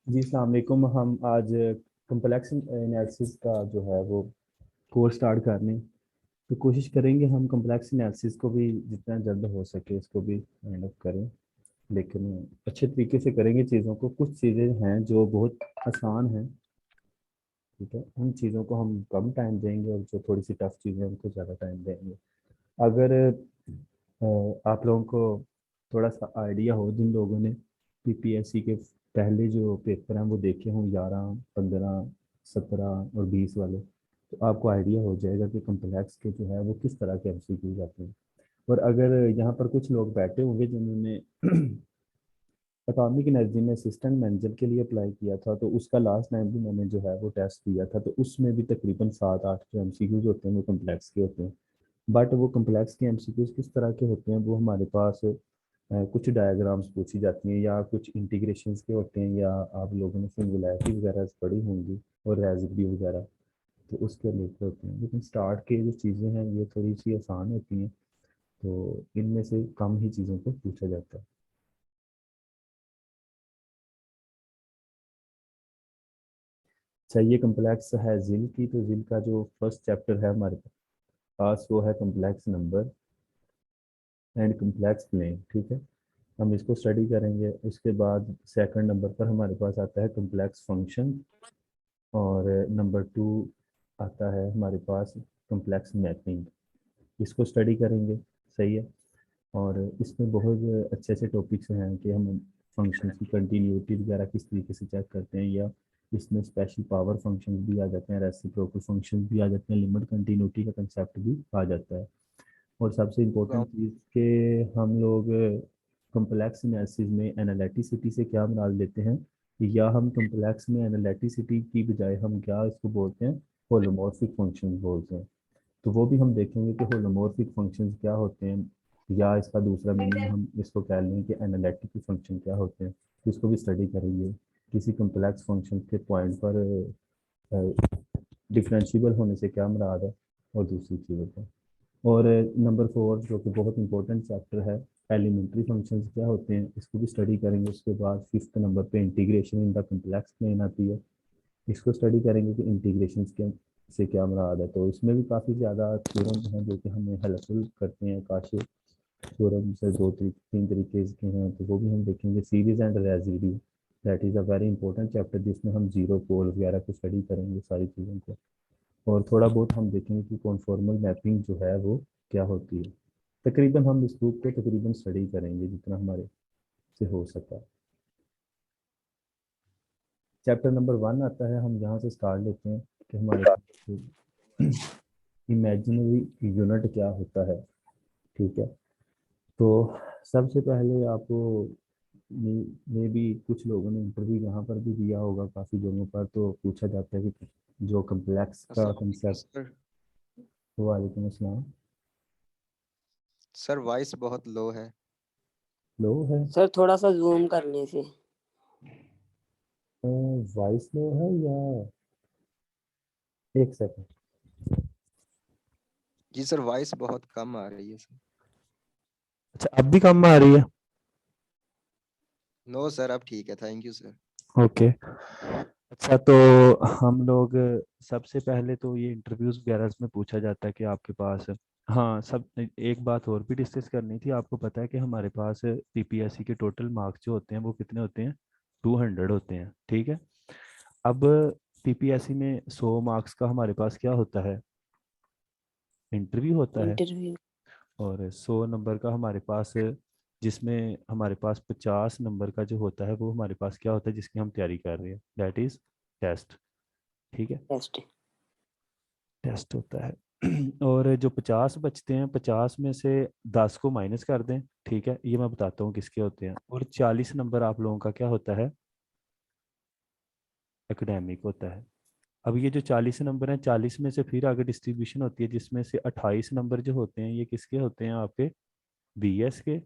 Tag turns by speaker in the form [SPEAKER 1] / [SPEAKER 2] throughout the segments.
[SPEAKER 1] जी अस्सलाम वालेकुम। हम आज कम्प्लेक्स एनालिसिस का जो है वो कोर्स स्टार्ट करने तो कोशिश करेंगे। हम कम्प्लेक्स एनालिसिस को भी जितना जल्द हो सके इसको भी काइंड ऑफ करें, लेकिन अच्छे तरीके से करेंगे चीज़ों को। कुछ चीज़ें हैं जो बहुत आसान हैं, ठीक है, उन चीज़ों को हम कम टाइम देंगे और जो थोड़ी सी टफ चीज़ें हैं उनको ज़्यादा टाइम देंगे। अगर आप लोगों को थोड़ा सा आइडिया हो, जिन लोगों ने पीपीएससी के पहले जो पेपर हैं वो देखे हों, 11, 15, 17 और 20 वाले, तो आपको आइडिया हो जाएगा कि कम्प्लेक्स के जो है वो किस तरह के एमसीक्यू आते हैं। और अगर यहाँ पर कुछ लोग बैठे होंगे जिन्होंने एटॉमिक एनर्जी में असिस्टेंट मैनेजर के लिए अप्लाई किया था, तो उसका लास्ट टाइम भी मैंने जो है वो टेस्ट दिया था, तो उसमें भी तकरीबन 7-8 जो एमसीक्यूज होते हैं वो कम्प्लेक्स के होते हैं। बट वो कम्प्लेक्स के एमसीक्यूज किस तरह के होते हैं, वो हमारे पास कुछ डायग्राम्स पूछी जाती हैं या कुछ इंटीग्रेशंस के होते हैं, या आप लोगों ने सिंगुलैरिटी वगैरह पढ़ी होंगी और रेसिड्यू वगैरह, तो उसके रिलेटेड होते हैं। लेकिन स्टार्ट के जो चीज़ें हैं ये थोड़ी सी आसान होती हैं, तो इनमें से कम ही चीज़ों को पूछा जाता है। चाहिए कम्प्लेक्स है जिल की, तो जिल का जो फर्स्ट चैप्टर है हमारे पास वो है complex number and complex plane, ठीक है। हम इसको स्टडी करेंगे। उसके बाद सेकंड नंबर पर हमारे पास आता है कम्प्लेक्स फंक्शन, और नंबर 2 आता है हमारे पास कम्प्लेक्स मैपिंग। इसको स्टडी करेंगे, सही है। और इसमें बहुत अच्छे से टॉपिक्स हैं कि हम फंक्शन की कंटिन्यूटी वगैरह किस तरीके से चेक करते हैं, या इसमें स्पेशल पावर फंक्शन भी आ जाते हैं, रेसिप्रोकल फंक्शन भी आ जाते हैं, लिमिट कंटिन्यूटी का कंसेप्ट भी आ जाता है। और सबसे इम्पोर्टेंट चीज़ कि हम लोग कम्प्लेक्स एनालिसिस में एनालिटिसिटी से क्या मुराद लेते हैं, या हम कम्प्लेक्स में एनालिटिसिटी की बजाय हम क्या इसको बोलते हैं, होलोमॉर्फिक फंक्शन बोलते हैं। तो वो भी हम देखेंगे कि होलोमॉर्फिक फंक्शंस क्या होते हैं, या इसका दूसरा मीनिंग हम इसको कह लें कि एनालिटिकल फंक्शन क्या होते हैं, तो इसको भी स्टडी करेंगे। किसी कम्प्लेक्स फंक्शन के पॉइंट पर डिफरेंशिएबल होने से क्या मुराद है, और दूसरी चीज़ों पर। और नंबर 4 जो कि बहुत इंपॉर्टेंट चैप्टर है, एलिमेंट्री फंक्शंस क्या होते हैं, इसको भी स्टडी करेंगे। उसके बाद फिफ्थ नंबर पे integration in the complex plane आती है, इसको स्टडी करेंगे कि इंटीग्रेशन के से क्या मुराद है। तो इसमें भी काफ़ी ज़्यादा थ्योरम हैं जो कि हमें हेल्पफुल करते हैं। काशी थ्योरम से 2-3 तरीके के हैं, तो वो भी हम देखेंगे। Series and residue, that is a very important chapter, जिसमें हम जीरो पोल वगैरह को स्टडी करेंगे, सारी चीज़ों को। और थोड़ा बहुत हम देखेंगे कि कॉन्फॉर्मल मैपिंग जो है वो क्या होती है। तकरीबन हम इस बुक को तकरीबन स्टडी करेंगे जितना हमारे से हो सका। चैप्टर नंबर 1 आता है, हम यहाँ से स्टार्ट लेते हैं कि हमारे इमेजिनरी यूनिट क्या होता है, ठीक है। तो सबसे पहले आपको मे भी कुछ लोगों ने इंटरव्यू यहाँ पर भी दिया होगा, काफ़ी जगहों पर तो पूछा जाता है कि जो कम्प्लेक्स का
[SPEAKER 2] अस्सलाम वालेकुम
[SPEAKER 1] कंसेप्ट।
[SPEAKER 2] सर।
[SPEAKER 1] वालेकुम अस्सलाम।
[SPEAKER 2] सर वॉइस बहुत लो है।
[SPEAKER 1] लो है?
[SPEAKER 3] सर थोड़ा सा जूम करने से।
[SPEAKER 1] वॉइस लो है या? एक सेकंड।
[SPEAKER 2] जी सर, वॉइस बहुत कम आ रही है सर।
[SPEAKER 1] अच्छा, अब भी कम आ रही है?
[SPEAKER 2] नो सर, अब ठीक है, थैंक यू सर।
[SPEAKER 1] ओके। अच्छा, तो हम लोग सबसे पहले तो ये इंटरव्यूज वगैरह में पूछा जाता है कि आपके पास, हाँ, सब एक बात और भी डिस्कस करनी थी। आपको पता है कि हमारे पास पीपीएससी के टोटल मार्क्स जो होते हैं वो कितने होते हैं? 200 होते हैं, ठीक है। अब पीपीएससी में 100 मार्क्स का हमारे पास क्या होता है? इंटरव्यू होता है।
[SPEAKER 3] इंटरव्यू।
[SPEAKER 1] और 100 नंबर का हमारे पास, जिसमें हमारे पास 50 नंबर का जो होता है वो हमारे पास क्या होता है, जिसकी हम तैयारी कर रहे हैं, दैट इज टेस्ट, ठीक है।
[SPEAKER 3] टेस्ट।
[SPEAKER 1] टेस्ट होता है। और जो 50 बचते हैं, 50 में से 10 को माइनस कर दें, ठीक है, ये मैं बताता हूँ किसके होते हैं। और 40 नंबर आप लोगों का क्या होता है? एकेडमिक होता है। अब ये जो 40 नंबर हैं, 40 में से फिर आगे डिस्ट्रीब्यूशन होती है, जिसमें से 28 नंबर जो होते हैं ये किसके होते हैं? आपके बीएस के।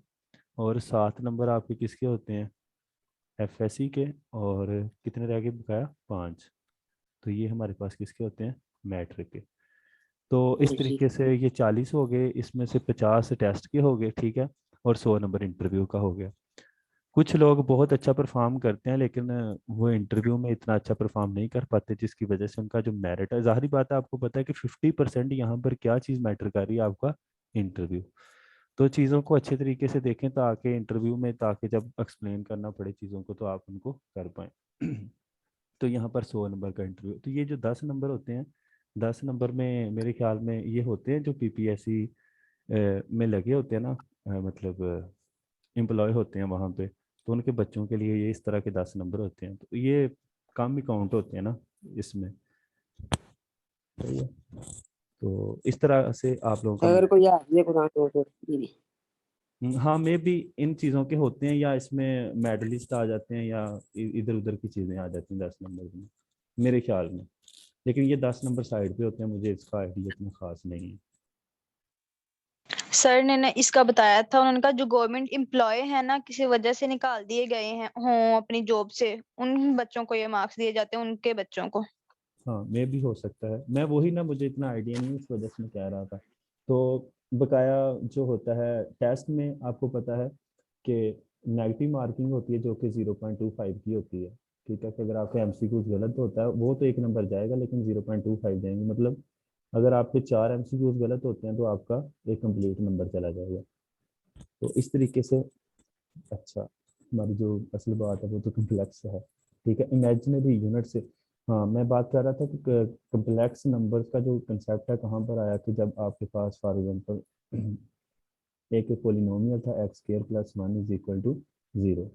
[SPEAKER 1] और 7 नंबर आपके किसके होते हैं? एफएससी के। और कितने रह गए बकाया? 5। तो ये हमारे पास किसके होते हैं? मैट्रिक के। तो इस
[SPEAKER 3] जी।
[SPEAKER 1] तरीके से ये 40 हो गए, इसमें से 50 टेस्ट के हो गए, ठीक है। और 100 नंबर इंटरव्यू का हो गया। कुछ लोग बहुत अच्छा परफॉर्म करते हैं लेकिन वो इंटरव्यू में इतना अच्छा परफॉर्म नहीं कर पाते, जिसकी वजह से उनका जो मेरिट है, जाहिर बात है आपको पता है कि 50% यहाँ पर क्या चीज़ मैटर कर रही है, आपका इंटरव्यू। तो चीज़ों को अच्छे तरीके से देखें ताकि इंटरव्यू में, ताकि जब एक्सप्लेन करना पड़े चीज़ों को तो आप उनको कर पाएँ। तो यहाँ पर 100 नंबर का इंटरव्यू, तो ये जो 10 नंबर होते हैं, 10 नंबर में मेरे ख्याल में ये होते हैं जो पीपीएससी में लगे होते हैं ना, मतलब एम्प्लॉय होते हैं वहाँ पे, तो उनके बच्चों के लिए ये इस तरह के 10 नंबर होते हैं, तो ये काम भी काउंट होते हैं ना इसमें। सही है। तो इस तरह से आप लोगों का
[SPEAKER 3] अगर कोई याद देखो ना तो फिर ये भी।
[SPEAKER 1] हाँ मे भी इन चीज़ों के होते हैं, या इसमें मेडलिस्ट आ जाते हैं, या इधर उधर की चीज़ें आ जाती हैं 10 नंबर में मेरे ख्याल में, लेकिन ये 10 नंबर साइड पे होते हैं, मुझे इसका आइडिया इतना खास नहीं है।
[SPEAKER 4] सर ने इसका बताया था, उन्होंने कहा जो गवर्नमेंट एम्प्लॉय है ना, किसी वजह से निकाल दिए गए हैं हों अपनी जॉब से, उन बच्चों को ये मार्क्स दिए जाते हैं, उनके बच्चों को।
[SPEAKER 1] हाँ मे भी हो सकता है, मैं वही ना, मुझे इतना आइडिया नहीं है, इस वजह से मैं कह रहा था। तो बकाया जो होता है टेस्ट में, आपको पता है कि नेगेटिव मार्किंग होती है जो कि 0.25 की होती है। ठीक है, कि अगर आपका एमसीक्यूज गलत होता है वो तो 1 नंबर जाएगा, लेकिन 0.25 जाएंगे, मतलब अगर आपके 4 एमसीक्यूज गलत होते हैं तो आपका एक कंप्लीट नंबर चला जाएगा। तो इस तरीके से, अच्छा हमारी जो असल बात है वो तो कम्प्लेक्स है। ठीक है, इमेजिनरी यूनिट से, हाँ मैं बात कर रहा था कि कम्प्लेक्स नंबर्स का जो कंसेप्ट है कहाँ पर आया, कि जब आपके पास फॉर एग्जांपल एक पोलिनोमियल था x² + 1 = 0।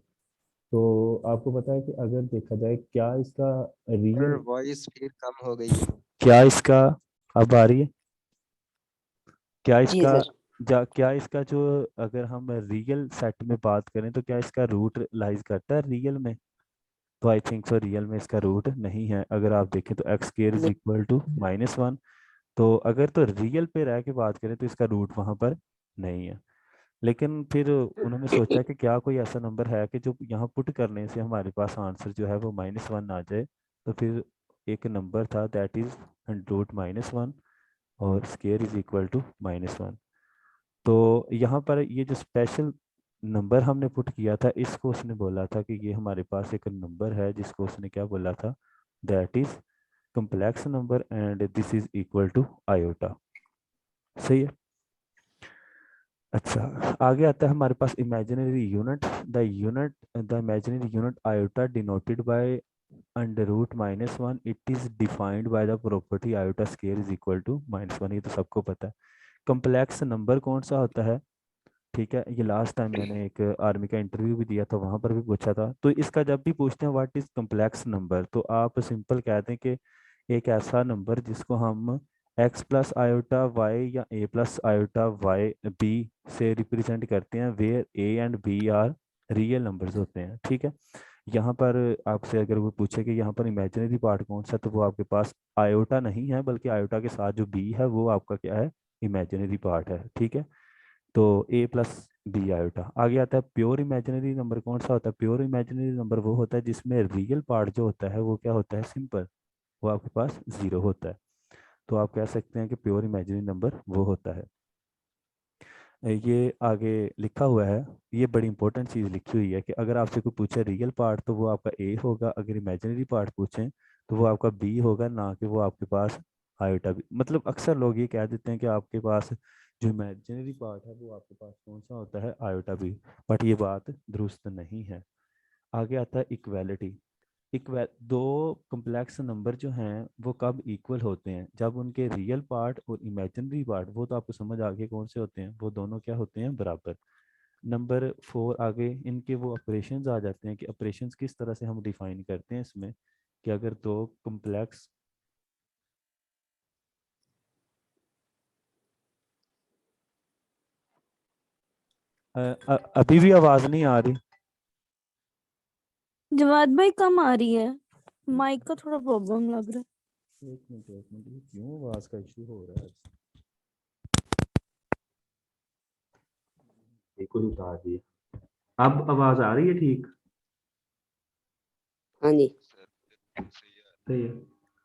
[SPEAKER 1] तो आपको पता है कि अगर देखा जाए क्या इसका
[SPEAKER 2] सर
[SPEAKER 1] रियल,
[SPEAKER 2] वॉइस फिर कम हो गई है।
[SPEAKER 1] क्या इसका, अब आ रही है, क्या
[SPEAKER 3] जी
[SPEAKER 1] इसका,
[SPEAKER 3] सर।
[SPEAKER 1] क्या इसका जो, अगर हम रियल सेट में बात करें तो क्या इसका रूट लाइज करता है रियल में? तो आई थिंक सो रियल में इसका रूट नहीं है। अगर आप देखें तो x² = -1, तो अगर तो रियल पे रह के बात करें तो इसका रूट वहां पर नहीं है। लेकिन फिर उन्होंने सोचा कि क्या कोई ऐसा नंबर है कि जो यहाँ पुट करने से हमारे पास आंसर जो है वो -1 आ जाए। तो फिर एक नंबर था दैट इज √-1, और स्केयर = -1। तो यहाँ पर ये जो स्पेशल नंबर हमने पुट किया था, इसको उसने बोला था कि ये हमारे पास एक नंबर है जिसको उसने क्या बोला था, that is complex number and this is equal to iota. सही है। अच्छा, आगे आता है हमारे पास imaginary unit. The imaginary unit iota denoted by √-1, it is defined by the property iota square is equal to -1। ये तो सबको पता है। कम्प्लेक्स नंबर कौन सा होता है? ठीक है, ये लास्ट टाइम मैंने एक आर्मी का इंटरव्यू भी दिया था, वहां पर भी पूछा था। तो इसका जब भी पूछते हैं व्हाट इज कम्प्लेक्स नंबर, तो आप सिंपल कहते हैं कि एक ऐसा नंबर जिसको हम x+i/y या a+i/y/b से रिप्रेजेंट करते हैं, where a and b are real numbers होते हैं। ठीक है, यहाँ पर आपसे अगर वो पूछे कि यहाँ पर इमेजिनरी पार्ट कौन सा, तो वो आपके पास आयोटा नहीं है, बल्कि आयोटा के साथ जो b है वो आपका क्या है, इमेजिनरी पार्ट है। ठीक है, तो a+b आयोटा। आगे आता है प्योर इमेजिनरी नंबर कौन सा होता है? प्योर इमेजिनरी नंबर वो होता है जिसमें रियल पार्ट जो होता है वो क्या होता है, सिंपल, वो आपके पास 0 होता है। तो आप कह सकते हैं कि प्योर इमेजिनरी नंबर वो होता है। ये आगे लिखा हुआ है, ये बड़ी इंपॉर्टेंट चीज़ लिखी हुई है कि अगर आपसे कोई पूछे रियल पार्ट तो वो आपका ए होगा, अगर इमेजिनरी पार्ट पूछें तो वो आपका बी होगा, ना कि वो आपके पास आयोटा बी। मतलब अक्सर लोग ये कह देते हैं कि आपके पास जो इमेजिनरी पार्ट है वो आपके पास कौन सा होता है, आयोटा बी, बट ये बात दुरुस्त नहीं है। आगे आता है इक्वेलिटी। दो कम्प्लेक्स नंबर जो हैं वो कब इक्वल होते हैं? जब उनके रियल पार्ट और इमेजिनरी पार्ट, वो तो आपको समझ आ गया कौन से होते हैं, वो दोनों क्या होते हैं, बराबर। नंबर 4, आगे इनके वो ऑपरेशंस आ जाते हैं कि ऑपरेशंस किस तरह से हम डिफाइन करते हैं इसमें, कि अगर दो कम्प्लेक्स, अभी भी आवाज नहीं आ रही?
[SPEAKER 5] जवाद भाई कम आ रही है, माइक का थोड़ा प्रॉब्लम लग रहा है।
[SPEAKER 1] एक मिनट ये क्यों आवाज का इशू हो रहा है? देखो उतार दिया, अब आवाज आ रही है ठीक?
[SPEAKER 3] हाँ जी।
[SPEAKER 1] सही है,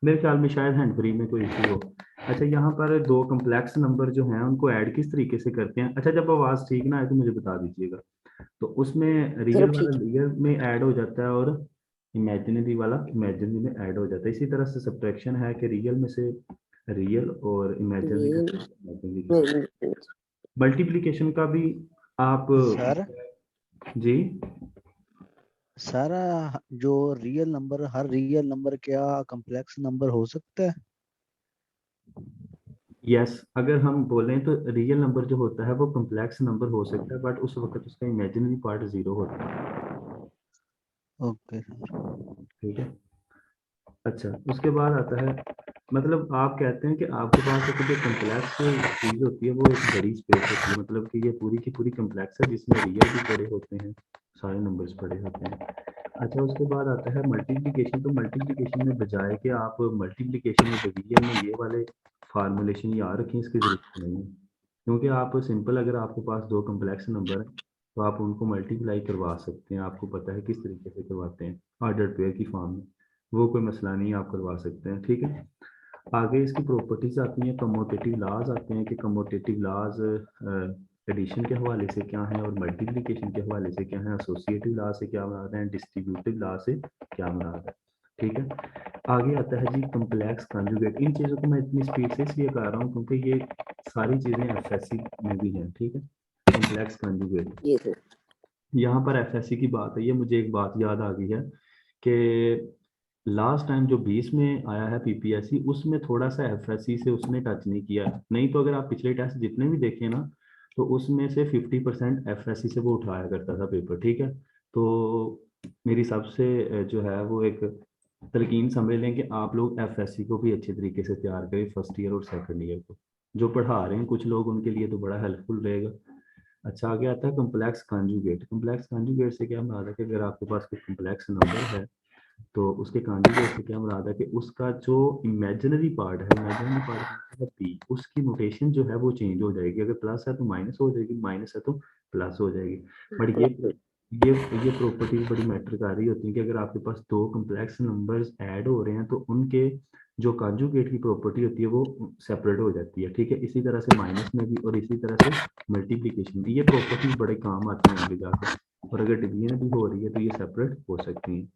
[SPEAKER 1] मेरे ख्याल में शायद हैंड फ्री में कोई इशू हो। अच्छा, यहाँ पर दो कम्प्लेक्स नंबर जो हैं उनको ऐड किस तरीके से करते हैं? अच्छा, जब आवाज़ ठीक ना आए तो मुझे बता दीजिएगा। तो उसमें रियल
[SPEAKER 3] चलो
[SPEAKER 1] वाला
[SPEAKER 3] ठीक
[SPEAKER 1] रियल में ऐड हो जाता है और इमेजिनरी वाला इमेजिनरी में ऐड हो जाता है। इसी तरह से सब्ट्रैक्शन है कि रियल में से रियल और इमेजिनरी
[SPEAKER 3] है।
[SPEAKER 1] का इमेजिनरी।
[SPEAKER 3] ये
[SPEAKER 1] मल्टीप्लिकेशन का भी आप
[SPEAKER 2] सर
[SPEAKER 1] जी
[SPEAKER 6] सारा जो रियल नंबर, हर रियल नंबर क्या कॉम्प्लेक्स नंबर हो सकता है?
[SPEAKER 1] यस, अगर हम बोलें तो रियल नंबर जो होता है वो कॉम्प्लेक्स नंबर हो सकता है, बट उस वक्त उसका इमेजिनरी पार्ट जीरो होता है।
[SPEAKER 6] ओके।
[SPEAKER 1] ठीक है। अच्छा, उसके बाद आता है, मतलब आप कहते हैं कि आपके पास एक जो कम्प्लेक्स चीज होती है वो एक बड़ी स्पेस होती है, मतलब कि ये पूरी की पूरी कम्प्लेक्स है जिसमें रियल भी पड़े होते हैं, सारे नंबर्स पड़े होते हैं। अच्छा, उसके बाद आता है मल्टीप्लिकेशन। तो मल्टीप्लिकेशन में बजाय कि आप मल्टीप्लिकेशन में डिवीजन में ये वाले फार्मूलेशन याद रखें, इसकी जरूरत नहीं है, क्योंकि आप सिंपल अगर आपके पास दो कम्प्लेक्स नंबर हैं तो आप उनको मल्टीप्लाई करवा सकते हैं। आपको पता है किस तरीके से करवाते हैं, ऑर्डर पेयर की फॉर्म में, वो कोई मसला नहीं, आप करवा सकते हैं। ठीक है। आगे इसकी प्रॉपर्टीज आती हैं, कमोटेटिव लाज आते हैं कि कमोटेटिव लाज एडिशन के हवाले से क्या है और मल्टीप्लिकेशन के हवाले से क्या है, एसोसिएटिव लॉ से क्या मुराद है, डिस्ट्रीब्यूटिव लॉ से क्या मुराद है। ठीक है। आगे आता है जी कम्प्लेक्स कॉन्जुगेट। इन चीज़ों को मैं इतनी स्पीड से इसलिए कर रहा हूँ क्योंकि ये सारी चीज़ें एफएससी में भी हैं। ठीक है। Complex conjugate,
[SPEAKER 3] sir.
[SPEAKER 1] यहाँ पर एफएससी की बात है, ये मुझे एक बात याद आ गई है कि लास्ट टाइम जो 20 में आया है पीपीएससी, उसमें थोड़ा सा एफएससी से उसने टच नहीं किया। नहीं तो अगर आप पिछले टेस्ट जितने भी देखें ना, तो उसमें से 50% एफएससी से वो उठाया करता था पेपर। ठीक है। तो मेरी सबसे जो है वो एक तलकीन समझ लें कि आप लोग एफएससी को भी अच्छे तरीके से तैयार करें, फर्स्ट ईयर और सेकंड ईयर को। जो पढ़ा रहे हैं कुछ लोग, उनके लिए तो बड़ा हेल्पफुल रहेगा। अच्छा, आगे आता है कम्प्लेक्स कॉन्जुगेट। कम्प्लेक्स कॉन्जुगेट से क्या मुराद है कि अगर आपके पास कोई कम्प्लेक्स नंबर है तो उसके कॉन्जुगेट से क्या मुराद है कि उसका जो इमेजिनरी पार्ट है, इमेजिनरी पार्ट है पी, उसकी नोटेशन जो है वो चेंज हो जाएगी। अगर प्लस है तो माइनस हो जाएगी, माइनस है तो प्लस हो जाएगी। बट ये प्रॉपर्टीज बड़ी मैटर कर रही होती है कि अगर आपके पास दो कम्प्लेक्स नंबर्स ऐड हो रहे हैं तो उनके जो कॉन्जुगेट की प्रॉपर्टी होती है वो सेपरेट हो जाती है। ठीक है। इसी तरह से माइनस में भी और इसी तरह से मल्टीप्लीकेशन में ये प्रॉपर्टीज बड़े काम आती हैं आगे जाकर, और अगर डिवीजन भी हो रही है तो ये सेपरेट हो सकती हैं।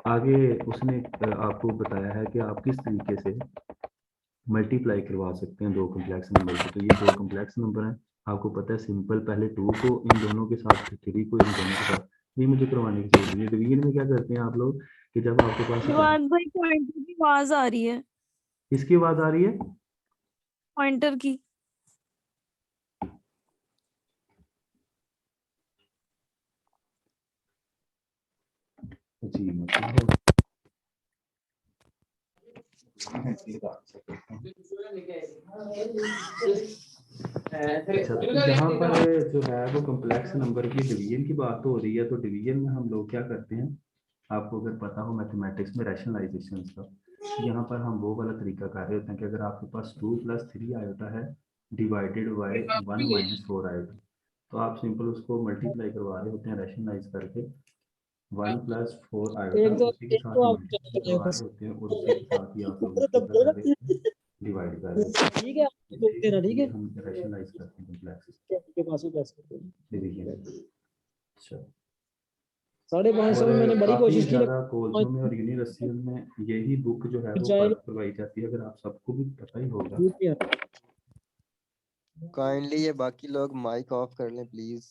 [SPEAKER 1] आगे उसने आपको बताया है कि आप किस तरीके से मल्टीप्लाई करवा सकते हैं दो कम्प्लेक्स नंबर को। तो ये दो कम्प्लेक्स नंबर हैं, आपको पता है सिंपल, पहले 2 को इन दोनों के साथ, 3 को इन दोनों के साथ, ये मुझे करवाने की जरूरत नहीं है। डिवीजन में क्या करते हैं आप लोग कि जब आपके पास
[SPEAKER 5] शिवान भाई पॉइंटर की आवाज आ रही है।
[SPEAKER 1] किसकी आवाज आ रही है?
[SPEAKER 5] पॉइंटर की।
[SPEAKER 1] जी मतलब अच्छा, तो यहाँ पर जो है वो कम्प्लेक्स नंबर की डिवीजन की बात हो रही है, तो डिवीजन में हम लोग क्या करते हैं, आपको अगर पता हो मैथमेटिक्स में रैशनलाइजेशन का, यहाँ पर हम वो वाला तरीका कर रहे होते हैं कि अगर आपके पास 2 + 3 आयोटा है डिवाइडेड बाय 1 - 4 आयोटा, तो आप सिंपल उसको मल्टीप्लाई करवा रहे होते हैं रैशनलाइज करके। 1 + 4 आयोटा उसी के साथ मल्टीप्लाई करवा रहे होते हैं और उसी के साथ ही आप लोग उसको क्या कर रहे होते हैं, डिवाइड कर रहे होते हैं।
[SPEAKER 7] ठीक है
[SPEAKER 1] ठीक है।
[SPEAKER 7] ठीक
[SPEAKER 1] ये
[SPEAKER 7] है
[SPEAKER 1] हम रैशनलाइज करते हैं कम्प्लेक्स
[SPEAKER 7] के पास भी पैसे
[SPEAKER 1] डिवीजन। अच्छा,
[SPEAKER 7] 550
[SPEAKER 1] और
[SPEAKER 7] में मैंने बड़ी
[SPEAKER 1] काफी
[SPEAKER 7] कोशिश की
[SPEAKER 1] ज्यादा कॉलेजों में और यूनिवर्सिटियों में यही बुक जो है वो
[SPEAKER 7] जाएगा
[SPEAKER 1] करवाई जाती है, अगर आप सबको भी पता ही होगा।
[SPEAKER 2] काइंडली ये बाकी लोग माइक ऑफ कर लें प्लीज।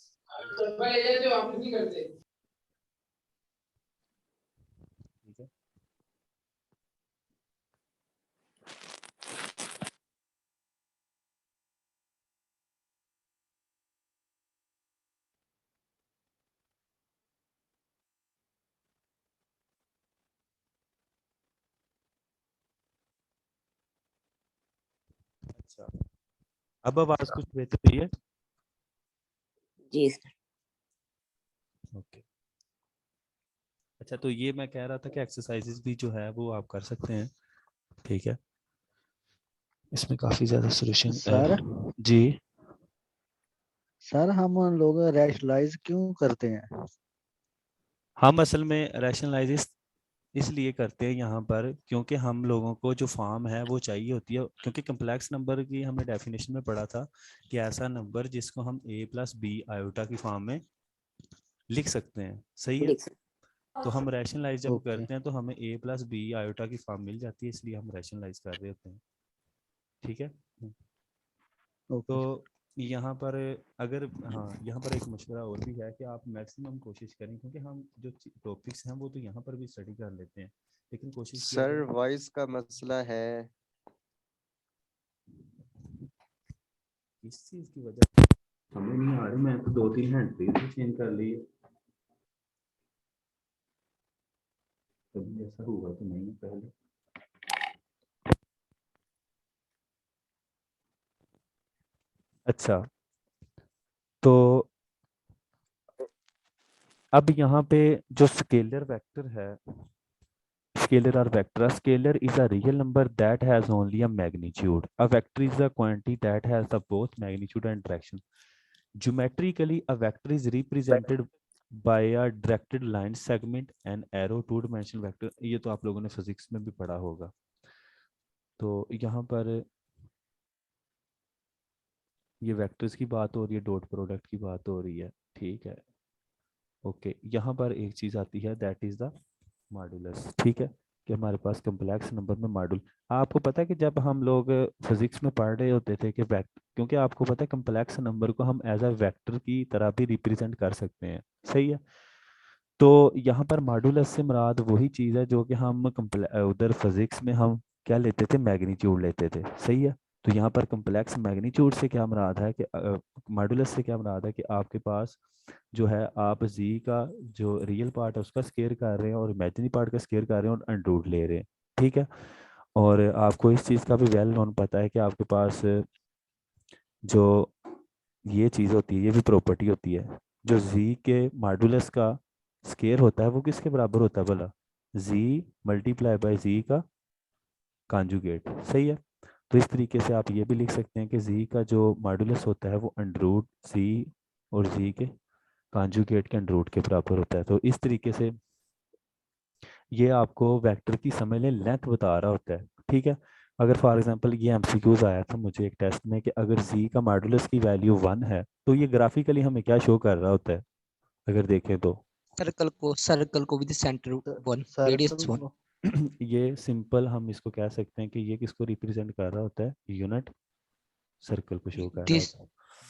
[SPEAKER 8] अच्छा, अब आवाज कुछ बेहतर है?
[SPEAKER 3] जी सर।
[SPEAKER 8] ओके। अच्छा, तो ये मैं कह रहा था कि एक्सरसाइजेस भी जो है वो आप कर सकते हैं। ठीक है। इसमें काफी ज्यादा सोल्यूशन
[SPEAKER 6] सर
[SPEAKER 8] जी।
[SPEAKER 6] सर हम लोग रैशनलाइज क्यों करते हैं?
[SPEAKER 8] हम असल में रैशनलाइजेस इसलिए करते हैं यहाँ पर क्योंकि हम लोगों को जो फॉर्म है वो चाहिए होती है, क्योंकि कम्प्लेक्स नंबर की हमने डेफिनेशन में पढ़ा था कि ऐसा नंबर जिसको हम a प्लस बी आयोटा की फॉर्म में लिख सकते हैं। सही है।
[SPEAKER 3] लिख सकते
[SPEAKER 8] तो हम रैशनलाइज जब
[SPEAKER 6] ओके
[SPEAKER 8] करते हैं तो हमें a प्लस बी आयोटा की फॉर्म मिल जाती है, इसलिए हम रैशनलाइज कर रहे होते हैं। ठीक है।
[SPEAKER 6] ओके
[SPEAKER 8] तो यहाँ पर अगर हाँ, यहाँ पर एक मशवरा और भी है कि आप मैक्सिमम कोशिश करें, क्योंकि हम जो टॉपिक्स हैं वो तो यहाँ पर भी स्टडी कर लेते हैं, लेकिन कोशिश किया
[SPEAKER 2] सर
[SPEAKER 8] जाए।
[SPEAKER 2] वॉइस का मसला है।
[SPEAKER 8] इस चीज की वजह हमें नहीं आ रही, मैं तो 2-3 घंटे चेंज कर लिए, कभी ऐसा हुआ तो नहीं है पहले। अच्छा, तो अब यहाँ पे जो स्केलर वेक्टर है, scalar or vector, a scalar is a real number that has only a magnitude, a vector is a quantity that has the both magnitude and direction. Geometrically, a vector is represented by a directed line segment and arrow, two dimensional vector. ये तो आप लोगों ने physics में भी पढ़ा होगा। तो यहाँ पर ये वेक्टर्स की बात हो रही है, डॉट प्रोडक्ट की बात हो रही है। ठीक है, ओके। यहाँ पर एक चीज आती है, दैट इज द मॉडुलस। ठीक है, कि हमारे पास कम्प्लेक्स नंबर में मॉडुल। आपको पता है कि जब हम लोग फिजिक्स में पढ़ रहे होते थे कि वेक्टर, क्योंकि आपको पता है कम्प्लेक्स नंबर को हम एज अ वेक्टर की तरह भी रिप्रेजेंट कर सकते हैं। सही है। तो यहाँ पर मॉडुलस से मुराद वही चीज़ है जो कि हम उधर फिजिक्स में हम क्या लेते थे, मैग्नीट्यूड लेते थे। सही है। तो यहाँ पर कम्प्लेक्स मैग्नीट्यूड से क्या मुराद है कि मॉडुलस से क्या मुराद है कि आपके पास जो है आप जी का जो रियल पार्ट है उसका स्केयर कर रहे हैं और इमेजिनरी पार्ट का स्केयर कर रहे हैं और अंडर ले रहे हैं। ठीक है। और आपको इस चीज़ का भी वेल नोन पता है कि आपके पास जो ये चीज़ होती है, ये भी प्रॉपर्टी होती है, जो जी के मॉडुलस का स्केयर होता है वो किसके बराबर होता है भला, जी मल्टीप्लाई बाय जी का कॉन्जुगेट। सही है। तो इस तरीके से आप ये भी लिख सकते हैं कि जी का जो मॉडुलस होता है वो अंडर रूट जी और जी के कॉन्जुगेट के अंडर रूट के बराबर होता है। तो इस तरीके से ये आपको वेक्टर की समझ लें लेंथ बता रहा होता है। ठीक है। अगर फॉर एग्जांपल ये एमसीक्यूज आया था मुझे एक टेस्ट में कि अगर जी का मॉडुलस की वैल्यू 1 है तो ये ग्राफिकली हमें क्या शो कर रहा होता है, अगर देखें तो
[SPEAKER 9] सर्कल को विद सेंटर 1 रेडियस
[SPEAKER 6] सर्कल
[SPEAKER 9] 1।
[SPEAKER 6] को
[SPEAKER 8] ये सिंपल हम इसको कह सकते हैं कि ये किसको रिप्रेजेंट कर रहा होता है, यूनिट सर्कल को शो कर रहा
[SPEAKER 9] दिस
[SPEAKER 8] होता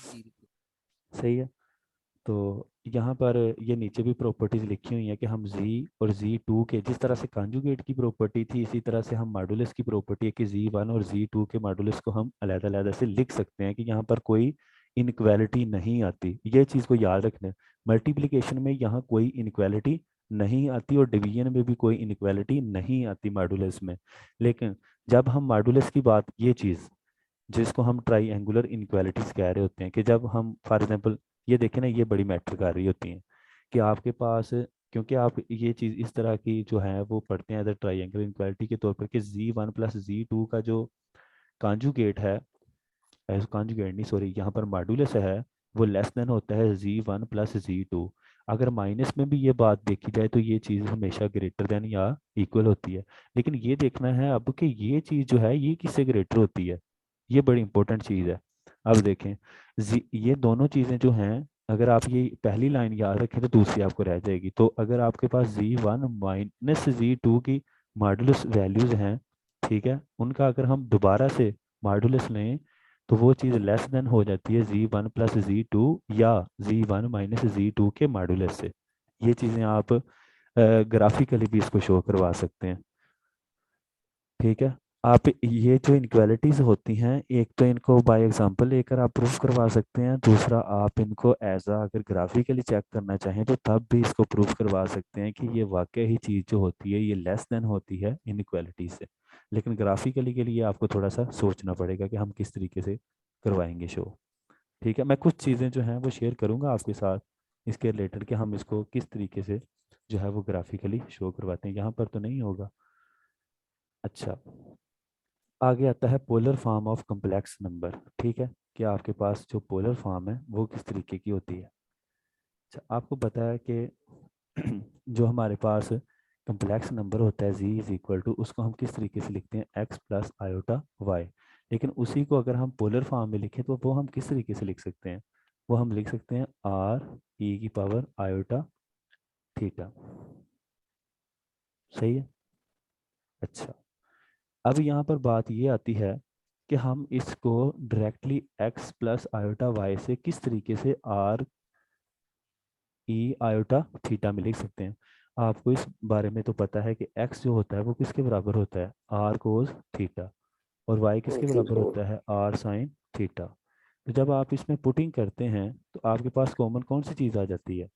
[SPEAKER 8] है। सही है। तो यहाँ पर ये नीचे भी प्रॉपर्टीज लिखी हुई है कि हम z और z2 के जिस तरह से कॉन्जुगेट की प्रॉपर्टी थी इसी तरह से हम मॉडुलस की प्रॉपर्टी है कि z1 और z2 के मॉडुलस को हम अलग-अलग से लिख सकते हैं कि यहाँ पर कोई इनक्वालिटी नहीं आती। ये चीज़ को याद रखना, मल्टीप्लिकेशन में यहाँ कोई इनक्वालिटी नहीं आती और डिवीजन में भी कोई इनक्वालिटी नहीं आती मॉडुलस में। लेकिन जब हम मॉडुलस की बात, ये चीज़ जिसको हम ट्राइएंगुलर इनक्वालिटीज कह रहे होते हैं, कि जब हम फॉर एग्जांपल ये देखें ना, ये बड़ी मैटर कर रही होती हैं कि आपके पास, क्योंकि आप ये चीज़ इस तरह की जो है वो पढ़ते हैं एज ट्राइएंगुलर इनक्वालिटी के तौर पर कि z1 प्लस z2 का जो कॉन्जुगेट है, एज कॉन्जुगेट नहीं सॉरी, यहाँ पर मॉडुलस है वो लेस देन होता है z1 प्लस z2। अगर माइनस में भी ये बात देखी जाए तो ये चीज़ हमेशा ग्रेटर देन या इक्वल होती है। लेकिन ये देखना है अब कि ये चीज़ जो है ये किससे ग्रेटर होती है, ये बड़ी इंपॉर्टेंट चीज़ है। अब देखें ये दोनों चीज़ें जो हैं, अगर आप ये पहली लाइन याद रखें तो दूसरी आपको रह जाएगी। तो अगर आपके पास z1 माइनस z2 की मॉडुलस वैल्यूज हैं, ठीक है, उनका अगर हम दोबारा से मॉडुलस लें तो वो चीज़ लेस देन हो जाती है z1 प्लस z2 या z1 माइनस z2 के मॉडुलस से। ये चीज़ें आप ग्राफिकली भी इसको शो करवा सकते हैं। ठीक है। आप ये जो इनक्वालिटीज होती हैं, एक तो इनको बाय एग्जांपल लेकर आप प्रूफ करवा सकते हैं, दूसरा आप इनको एज अगर ग्राफिकली चेक करना चाहें तो तब भी इसको प्रूफ करवा सकते हैं कि ये वाकई ही चीज़ जो होती है ये लेस देन होती है इनक्वालिटी से। लेकिन ग्राफिकली के लिए आपको थोड़ा सा सोचना पड़ेगा कि हम किस तरीके से करवाएंगे शो। ठीक है। मैं कुछ चीज़ें जो हैं वो शेयर करूँगा आपके साथ इसके रिलेटेड कि हम इसको किस तरीके से जो है वो ग्राफिकली शो करवाते हैं। यहाँ पर तो नहीं होगा। अच्छा, आगे आता है polar form of complex number. ठीक है, कि आपके पास जो पोलर फॉर्म है वो किस तरीके की होती है। अच्छा, आपको पता है कि जो हमारे पास कम्प्लेक्स नंबर होता है z इज इक्वल टू, उसको हम किस तरीके से लिखते हैं x प्लस आयोटा y। लेकिन उसी को अगर हम पोलर फॉर्म में लिखें तो वो हम किस तरीके से लिख सकते हैं, वो हम लिख सकते हैं r e की पावर आयोटा थीटा। सही है। अच्छा, अब यहाँ पर बात ये आती है कि हम इसको directly x plus iota y से किस तरीके से r ई आयोटा थीटा में लिख सकते हैं। आपको इस बारे में तो पता है कि x जो होता है वो किसके बराबर होता है, r कोस थीटा, और y किसके बराबर होता है, r साइन थीटा। तो जब आप इसमें पुटिंग करते हैं तो आपके पास कॉमन कौन सी चीज़ आ जाती है,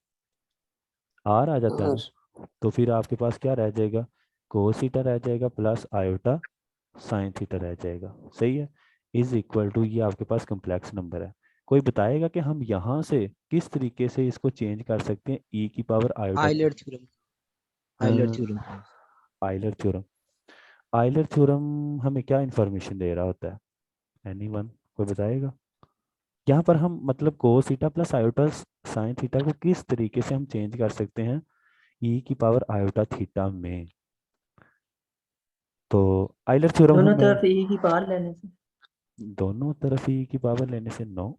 [SPEAKER 8] r आ जाता है ना। तो फिर आपके पास क्या रह जाएगा, कोस थीटा रह जाएगा प्लस आयोटा साइन थीटा रह जाएगा। सही है। इज इक्वल टू, ये आपके पास कम्प्लेक्स नंबर है। कोई बताएगा कि हम यहाँ से किस तरीके से इसको चेंज कर सकते हैं e की power iota
[SPEAKER 9] Euler theorem, Euler theorem.
[SPEAKER 8] Euler theorem. Euler theorem हमें क्या इंफॉर्मेशन दे रहा होता है, एनीवन कोई बताएगा। यहाँ पर हम मतलब cos theta plus iota sine theta को किस तरीके से हम चेंज कर सकते हैं e की पावर आयोटा थीटा में। तो आइलर थ्योरम
[SPEAKER 7] दोनों
[SPEAKER 8] हमें
[SPEAKER 7] तरफ ई की पावर लेने से।
[SPEAKER 8] दोनों तरफ e की पावर लेने से नो,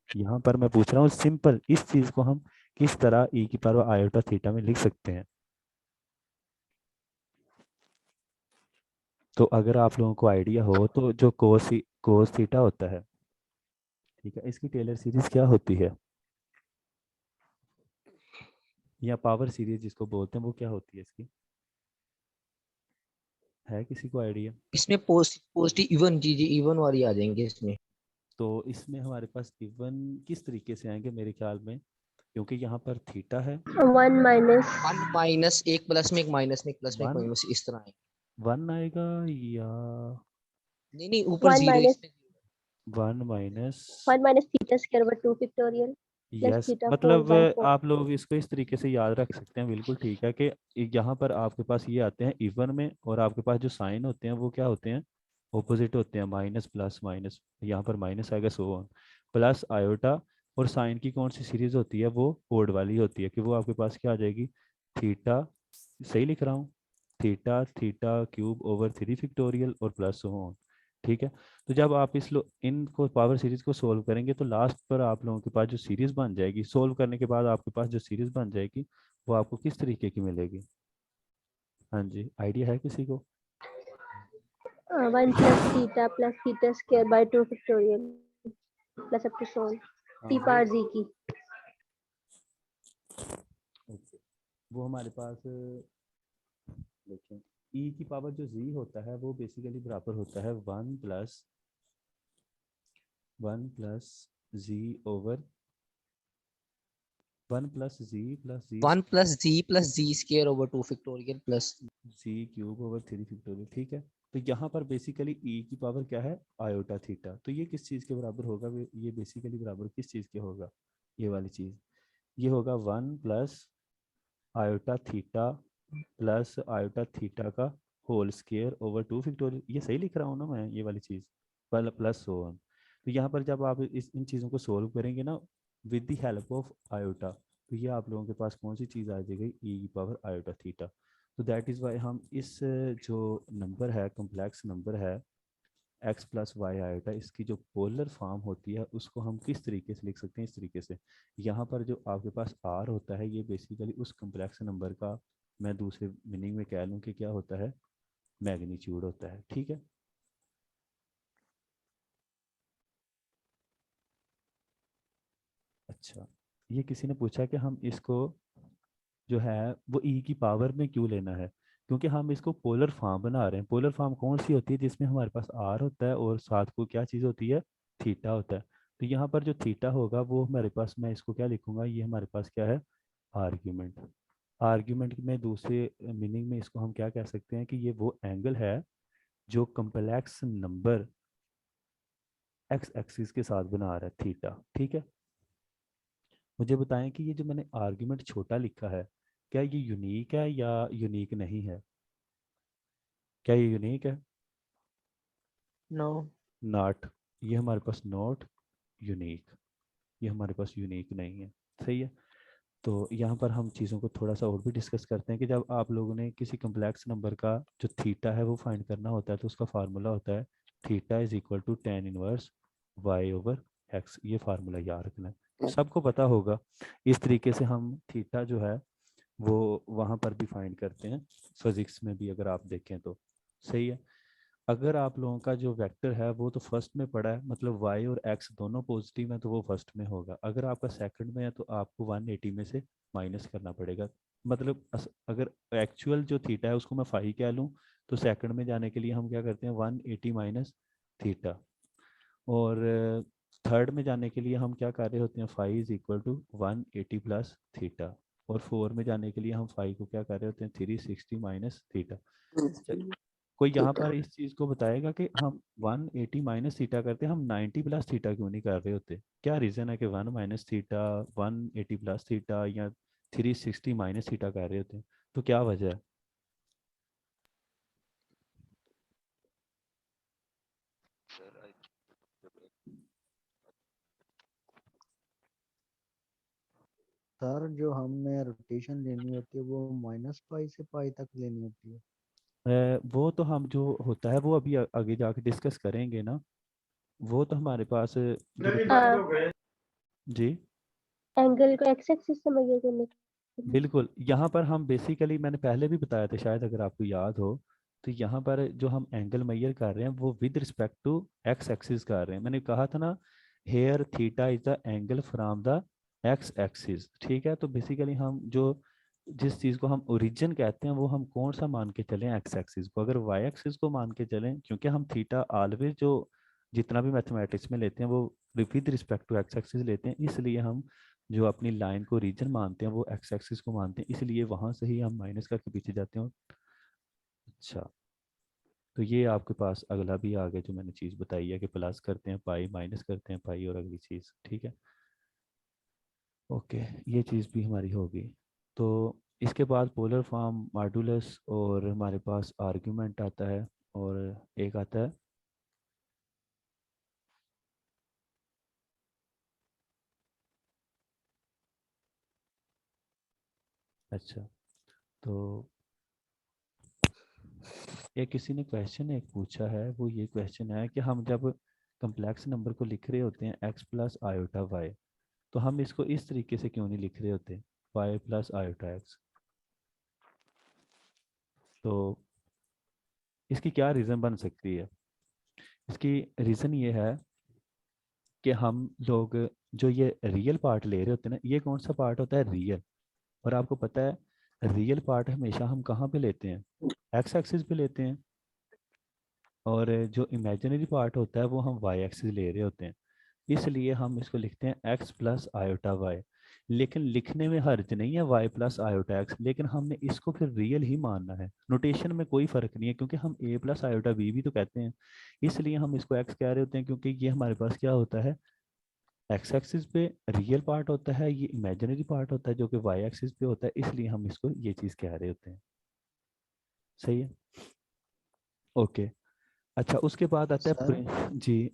[SPEAKER 8] यहाँ पर मैं पूछ रहा हूँ सिंपल इस चीज को हम किस तरह e की पावर आयोटा थीटा में लिख सकते हैं। तो अगर आप लोगों को आइडिया हो तो जो कोस थीटा होता है, ठीक है, इसकी टेलर सीरीज क्या होती है, या पावर सीरीज जिसको बोलते हैं वो क्या होती है इसकी, है किसी को आइडिया।
[SPEAKER 9] इसमें पॉजिटिव इवन, जी जी इवन वाली आ जाएंगे इसमें।
[SPEAKER 8] तो इसमें हमारे पास इवन किस तरीके से आएंगे मेरे ख्याल में, क्योंकि यहाँ पर थीटा है,
[SPEAKER 3] 1 माइनस
[SPEAKER 9] 1 माइनस, एक प्लस में एक माइनस में एक प्लस में एक
[SPEAKER 8] वन
[SPEAKER 9] माइनस, इस तरह आएंगे।
[SPEAKER 8] वन आएगा या
[SPEAKER 9] नहीं नहीं, ऊपर
[SPEAKER 3] 1
[SPEAKER 9] जीरो,
[SPEAKER 3] माइनस
[SPEAKER 9] इसमें
[SPEAKER 8] 1 minus,
[SPEAKER 3] 1 minus theta square by 2 factorial plus
[SPEAKER 8] yes,
[SPEAKER 3] theta 4
[SPEAKER 8] मतलब
[SPEAKER 3] बाय 4।
[SPEAKER 8] आप लोग इसको इस तरीके से याद रख सकते हैं, बिल्कुल ठीक है, कि यहाँ पर आपके पास ये आते हैं इवन में, और आपके पास जो साइन होते हैं वो क्या होते हैं, ऑपोजिट होते हैं, माइनस प्लस माइनस, यहाँ पर माइनस आएगा, सो ऑन, प्लस आयोटा, और साइन की कौन सी सीरीज होती है, वो ओड वाली होती है, कि वो आपके पास क्या आ जाएगी, थीटा, सही लिख रहा हूँ, theta theta cube over 3 factorial और प्लस सो ऑन। ठीक है। तो जब आप इनको पावर सीरीज को सोल्व करेंगे तो लास्ट पर आप लोगों के पास जो सीरीज बन जाएगी, सोल्व करने के बाद आपके पास जो सीरीज बन जाएगी वो आपको किस तरीके की मिलेगी। हाँ जी, आइडिया है किसी को।
[SPEAKER 3] 1 plus theta square by 2 factorial plus up to so T power G की।
[SPEAKER 8] ओके, वो हमारे पास देखें e की पावर जो z होता है वो बेसिकली बराबर होता है 1 plus z over 1 plus z plus z
[SPEAKER 9] 1 plus G square over 2 factorial plus
[SPEAKER 8] c cube over 3 factorial. ठीक है। तो यहाँ पर बेसिकली e की पावर क्या है, आयोटा थीटा, तो ये किस चीज़ के बराबर होगा, ये बेसिकली बराबर किस चीज़ के होगा, ये वाली चीज़, ये होगा 1 plus iota theta plus iota theta का होल स्क्वायर ओवर 2 फैक्टोरियल। ये सही लिख रहा हूँ ना मैं, ये वाली चीज़ प्लस सो ऑन। तो यहाँ पर जब आप इन चीज़ों को सोल्व करेंगे ना with the help of iota, तो ये आप लोगों के पास कौन सी चीज़ आ जाएगी, ई की पावर आयोटा थीटा। तो दैट इज़ वाई हम इस जो नंबर है, कम्प्लेक्स नंबर है एक्स प्लस वाई आयोटा, इसकी जो पोलर फॉर्म होती है उसको हम किस तरीके से लिख सकते हैं, इस तरीके से। यहाँ पर जो आपके पास आर होता है ये बेसिकली उस कम्प्लेक्स नंबर का, मैं दूसरे मीनिंग में कह लूँ कि क्या होता है, मैग्नीट्यूड होता है। ठीक है। अच्छा, ये किसी ने पूछा कि हम इसको जो है वो ई की पावर में क्यों लेना है, क्योंकि हम इसको पोलर फॉर्म बना रहे हैं। पोलर फॉर्म कौन सी होती है, जिसमें हमारे पास आर होता है और साथ को क्या चीज़ होती है, थीटा होता है। तो यहाँ पर जो थीटा होगा वो हमारे पास, मैं इसको क्या लिखूंगा, ये हमारे पास क्या है, आर्ग्यूमेंट। आर्ग्यूमेंट में दूसरे मीनिंग में इसको हम क्या कह सकते हैं कि ये वो एंगल है जो कम्प्लेक्स नंबर एक्स एक्सिस के साथ बना रहा है, थीटा। ठीक है। मुझे बताएं कि ये जो मैंने आर्ग्यूमेंट छोटा लिखा है, क्या ये यूनिक है या यूनिक नहीं है, क्या ये यूनिक है,
[SPEAKER 9] नो।
[SPEAKER 8] नॉट, ये हमारे पास नॉट यूनिक, ये हमारे पास यूनिक नहीं है। सही है। तो यहाँ पर हम चीज़ों को थोड़ा सा और भी डिस्कस करते हैं कि जब आप लोगों ने किसी कम्प्लेक्स नंबर का जो थीटा है वो फाइंड करना होता है तो उसका फार्मूला होता है theta is equal to tan inverse y over x। ये फार्मूला याद रखना है, सबको पता होगा। इस तरीके से हम थीटा जो है वो वहाँ पर भी फाइंड करते हैं, फिजिक्स में भी अगर आप देखें तो। सही है। अगर आप लोगों का जो वेक्टर है वो तो फर्स्ट में पड़ा है, मतलब y और x दोनों पॉजिटिव है तो वो फर्स्ट में होगा। अगर आपका सेकंड में है तो आपको 180 में से माइनस करना पड़ेगा। मतलब अगर एक्चुअल जो थीटा है उसको मैं फाई कह लूँ तो सेकंड में जाने के लिए हम क्या करते हैं 180 माइनस थीटा। और थर्ड में जाने के लिए हम क्या कर रहे होते हैं phi is equal to 180 plus theta. और फोर में जाने के लिए हम फाई को क्या कर रहे होते हैं 360 माइनस थीटा। कोई यहाँ पर इस चीज को बताएगा कि हम 180 माइनस थीटा करते हैं, हम 90 प्लस थीटा क्यों नहीं कर रहे होते? क्या रीजन है कि 1 माइनस थीटा 180 प्लस थीटा या 360 माइनस थीटा कर रहे होते हैं? तो क्या वजह है?
[SPEAKER 6] सर जो हमें रोटेशन लेनी होती है वो माइनस पाई से पाई तक लेनी होती है।
[SPEAKER 8] वो तो हम जो होता है वो अभी आगे जाके डिस्कस करेंगे ना। वो तो हमारे पास जी
[SPEAKER 3] एंगल को एक्स एक्सिस से मेजर करने के लिए।
[SPEAKER 8] बिल्कुल। यहाँ पर हम बेसिकली मैंने पहले भी बताया था शायद अगर आपको याद हो, तो यहाँ पर जो हम एंगल मेजर कर रहे हैं वो with respect to x axis कर रहे हैं। मैंने कहा था ना here theta is the angle from the x axis. ठीक है, तो बेसिकली हम जो जिस चीज़ को हम ओरिजिन कहते हैं वो हम कौन सा मान के चलें? एक्स एक्सिस को। अगर वाई एक्सिस को मान के चलें, क्योंकि हम थीटा ऑलवेज जो जितना भी मैथमेटिक्स में लेते हैं वो with respect to x axis लेते हैं, इसलिए हम जो अपनी लाइन को रीजन मानते हैं वो एक्स एक्सिस को मानते हैं, इसलिए वहां से ही हम माइनस करके पीछे जाते हैं। अच्छा, तो ये आपके पास अगला भी आ गया जो मैंने चीज़ बताई है कि प्लस करते हैं पाई, माइनस करते हैं पाई, और अगली चीज़। ठीक है, ओके, ये चीज़ भी हमारी होगी। तो इसके बाद पोलर फॉर्म, मॉडुलस, और हमारे पास आर्ग्यूमेंट आता है, और एक आता है अच्छा, तो ये किसी ने क्वेश्चन एक पूछा है, वो ये क्वेश्चन है कि हम जब कम्प्लेक्स नंबर को लिख रहे होते हैं x प्लस आयोटा वाई, तो हम इसको इस तरीके से क्यों नहीं लिख रहे होते y प्लस आयोटा एक्स? तो इसकी क्या रीज़न बन सकती है? इसकी रीज़न ये है कि हम लोग जो ये रियल पार्ट ले रहे होते हैं ना, ये कौन सा पार्ट होता है? रियल। और आपको पता है रियल पार्ट हमेशा हम कहाँ पे लेते हैं? एक्स एक्सिस पे लेते हैं। और जो इमेजिनरी पार्ट होता है वो हम वाई एक्सिस ले रहे होते हैं, इसलिए हम इसको लिखते हैं एक्स प्लस आयोटा वाई। लेकिन लिखने में हर्ज नहीं है वाई प्लस आयोटा एक्स, लेकिन हमने इसको फिर रियल ही मानना है। नोटेशन में कोई फर्क नहीं है, क्योंकि हम ए प्लस आयोटा बी भी तो कहते हैं, इसलिए हम इसको एक्स कह रहे होते हैं, क्योंकि ये हमारे पास क्या होता है? एक्स एक्सिस पे रियल पार्ट होता है, ये इमेजिनरी पार्ट होता है जो कि वाई एक्सिस पे होता है, इसलिए हम इसको ये चीज़ कह रहे होते हैं। सही है, ओके। अच्छा, उसके बाद आता
[SPEAKER 6] सर
[SPEAKER 8] है जी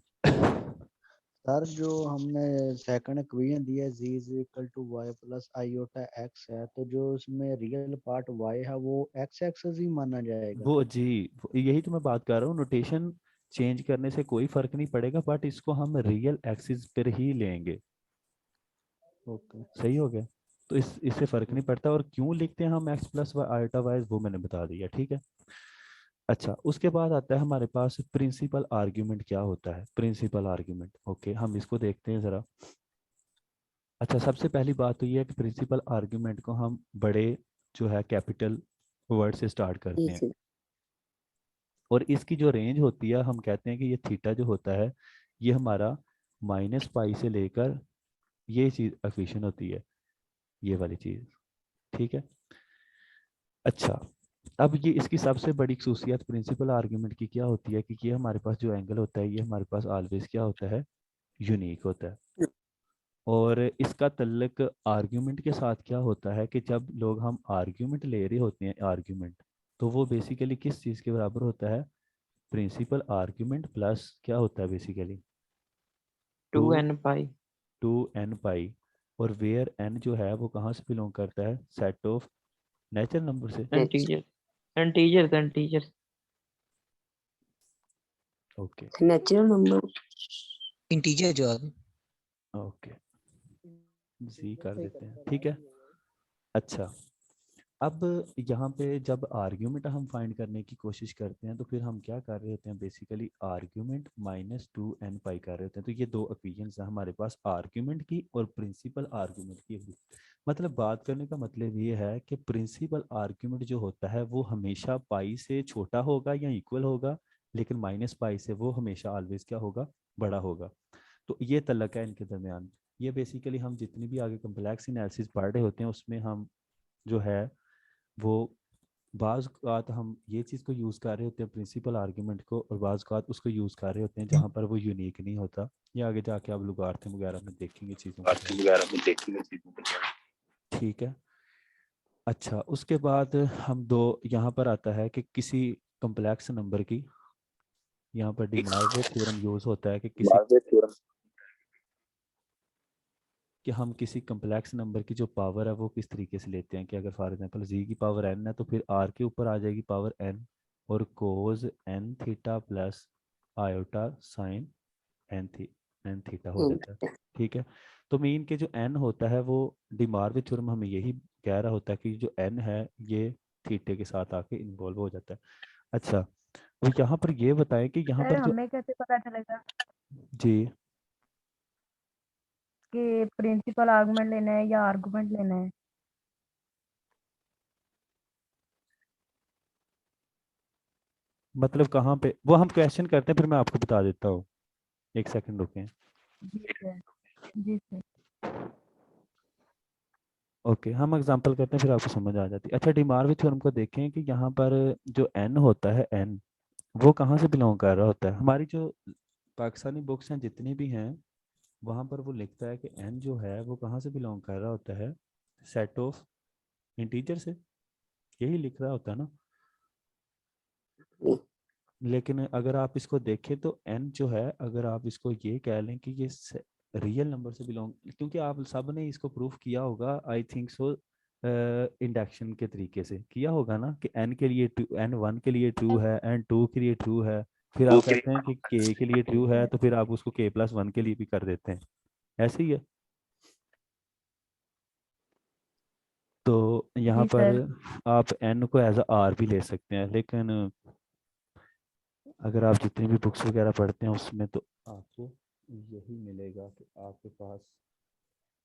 [SPEAKER 6] सर जो हमने सेकंड इक्वेशन दिया z is equal to y plus iota x है, तो जो उसमें रियल पार्ट y है वो x एक्सिस ही माना जाएगा।
[SPEAKER 8] वो जी यही तो मैं बात कर रहा हूँ, नोटेशन चेंज करने से कोई फर्क नहीं पड़ेगा, बट इसको हम रियल एक्सिस पर ही लेंगे।
[SPEAKER 6] ओके।
[SPEAKER 8] सही हो गया, तो इससे फर्क नहीं पड़ता। और क्यों लिखते हैं हम एक्स प्लस आयोटा वाइज वो मैंने बता दिया। ठीक है, अच्छा, उसके बाद आता है हमारे पास प्रिंसिपल आर्ग्यूमेंट। क्या होता है प्रिंसिपल आर्ग्यूमेंट? ओके, हम इसको देखते हैं ज़रा। अच्छा, सबसे पहली बात तो ये है कि प्रिंसिपल आर्ग्यूमेंट को हम बड़े जो है कैपिटल वर्ड से स्टार्ट करते हैं, और इसकी जो रेंज होती है हम कहते हैं कि ये थीटा जो होता है ये हमारा माइनस पाई से लेकर ये चीज़ इक्वेशन होती है, ये वाली चीज़। ठीक है, अच्छा, अब ये इसकी सबसे बड़ी खसूसियत प्रिंसिपल आर्ग्यूमेंट की क्या होती है कि ये हमारे पास जो एंगल होता है ये हमारे पास ऑलवेज क्या होता है? यूनिक होता है। और इसका तल्लक आर्ग्यूमेंट के साथ क्या होता है कि जब लोग हम आर्ग्यूमेंट ले रहे होते हैं आर्ग्यूमेंट, तो वो बेसिकली किस चीज़ के बराबर होता है? प्रिंसिपल आर्ग्यूमेंट प्लस क्या होता है बेसिकली?
[SPEAKER 9] 2n पाई।
[SPEAKER 8] 2n पाई और वेयर n जो है वो कहाँ से बिलोंग करता है, सेट ऑफ नेचुरल नंबर से।
[SPEAKER 7] Integer
[SPEAKER 8] okay
[SPEAKER 10] natural number.
[SPEAKER 9] Integer जो है
[SPEAKER 8] ओके जी कर देते हैं, ठीक है। अच्छा, अब यहाँ पे जब आर्ग्यूमेंट हम फाइंड करने की कोशिश करते हैं तो फिर हम क्या कर रहे होते हैं, बेसिकली आर्ग्यूमेंट -2n पाई कर रहे होते हैं। तो ये दो इक्वेशंस है हमारे पास, आर्ग्यूमेंट की और प्रिंसिपल आर्ग्यूमेंट की। मतलब बात करने का मतलब ये है कि प्रिंसिपल आर्ग्यूमेंट जो होता है वो हमेशा पाई से छोटा होगा या इक्वल होगा, लेकिन माइनस पाई से वो हमेशा ऑलवेज क्या होगा, बड़ा होगा। तो ये तलक है इनके दरमियान। ये बेसिकली हम जितनी भी आगे कम्प्लेक्स एनालिसिस पढ़ रहे होते हैं उसमें हम जो है वो बाज़ बात हम ये चीज़ को यूज़ कर रहे होते हैं प्रिंसिपल आर्ग्यूमेंट को, और बाज़ बात उसको यूज़ कर रहे होते हैं जहाँ पर वो यूनिक नहीं होता। ये आगे जाके आप लुगारते वगैरह में देखेंगे चीज़ों को, ठीक है। अच्छा, उसके बाद हम दो यहाँ पर आता है कि किसी कम्प्लेक्स नंबर की, यहाँ पर डिमॉर्गन थ्योरम यूज़ होता है कि हम किसी कम्प्लेक्स नंबर की जो पावर है वो किस तरीके से लेते हैं कि अगर फॉर एग्जांपल जी की पावर n है तो फिर r के ऊपर आ जाएगी पावर n, और कोज n theta plus iota sine n theta हो जाता है, ठीक है। तो मीन के जो n होता है वो डिमार्गन थ्योरम हमें यही कह रहा होता है कि जो n है ये थीटे के साथ आके इन्वॉल्व हो जाता है। अच्छा, तो यहाँ पर ये बताएं कि यहाँ
[SPEAKER 11] सर
[SPEAKER 8] पर जो
[SPEAKER 11] हमें कैसे पता चलेगा
[SPEAKER 8] जी
[SPEAKER 11] कि प्रिंसिपल आर्गुमेंट लेना है या आर्गुमेंट लेना है?
[SPEAKER 8] मतलब कहाँ पे, वो हम क्वेश्चन करते हैं फिर मैं आपको बता देता हूँ, एक सेकंड रुकें।
[SPEAKER 11] जी सर। जी सर।
[SPEAKER 8] ओके, हम एग्जांपल करते हैं फिर आपको समझ आ जाती है। अच्छा, डिमार्गन थ्योरम को देखें कि यहाँ पर जो n होता है n वो कहाँ से बिलोंग कर रहा होता है। हमारी जो पाकिस्तानी बुक्स हैं जितनी भी हैं वहाँ पर वो लिखता है कि n जो है वो कहाँ से बिलोंग कर रहा होता है, सेट ऑफ इंटीजर से, यही लिख रहा होता है ना। लेकिन अगर आप इसको देखें तो n जो है, अगर आप इसको ये कह लें कि ये रियल नंबर से बिलोंग, क्योंकि आप सब ने इसको प्रूफ किया होगा आई थिंक सो, इंडक्शन के तरीके से किया होगा ना कि n के लिए n1 के लिए ट्रू है, n2 के लिए ट्रू है, फिर आप कहते हैं कि k के लिए ट्रू है तो फिर आप उसको k+1 के लिए भी कर देते हैं, ऐसे ही है। तो यहाँ
[SPEAKER 11] जी
[SPEAKER 8] पर
[SPEAKER 11] सर।
[SPEAKER 8] आप n को एज आर भी ले सकते हैं, लेकिन अगर आप जितनी भी बुक्स वगैरह पढ़ते हैं उसमें तो आपको यही मिलेगा कि आपके पास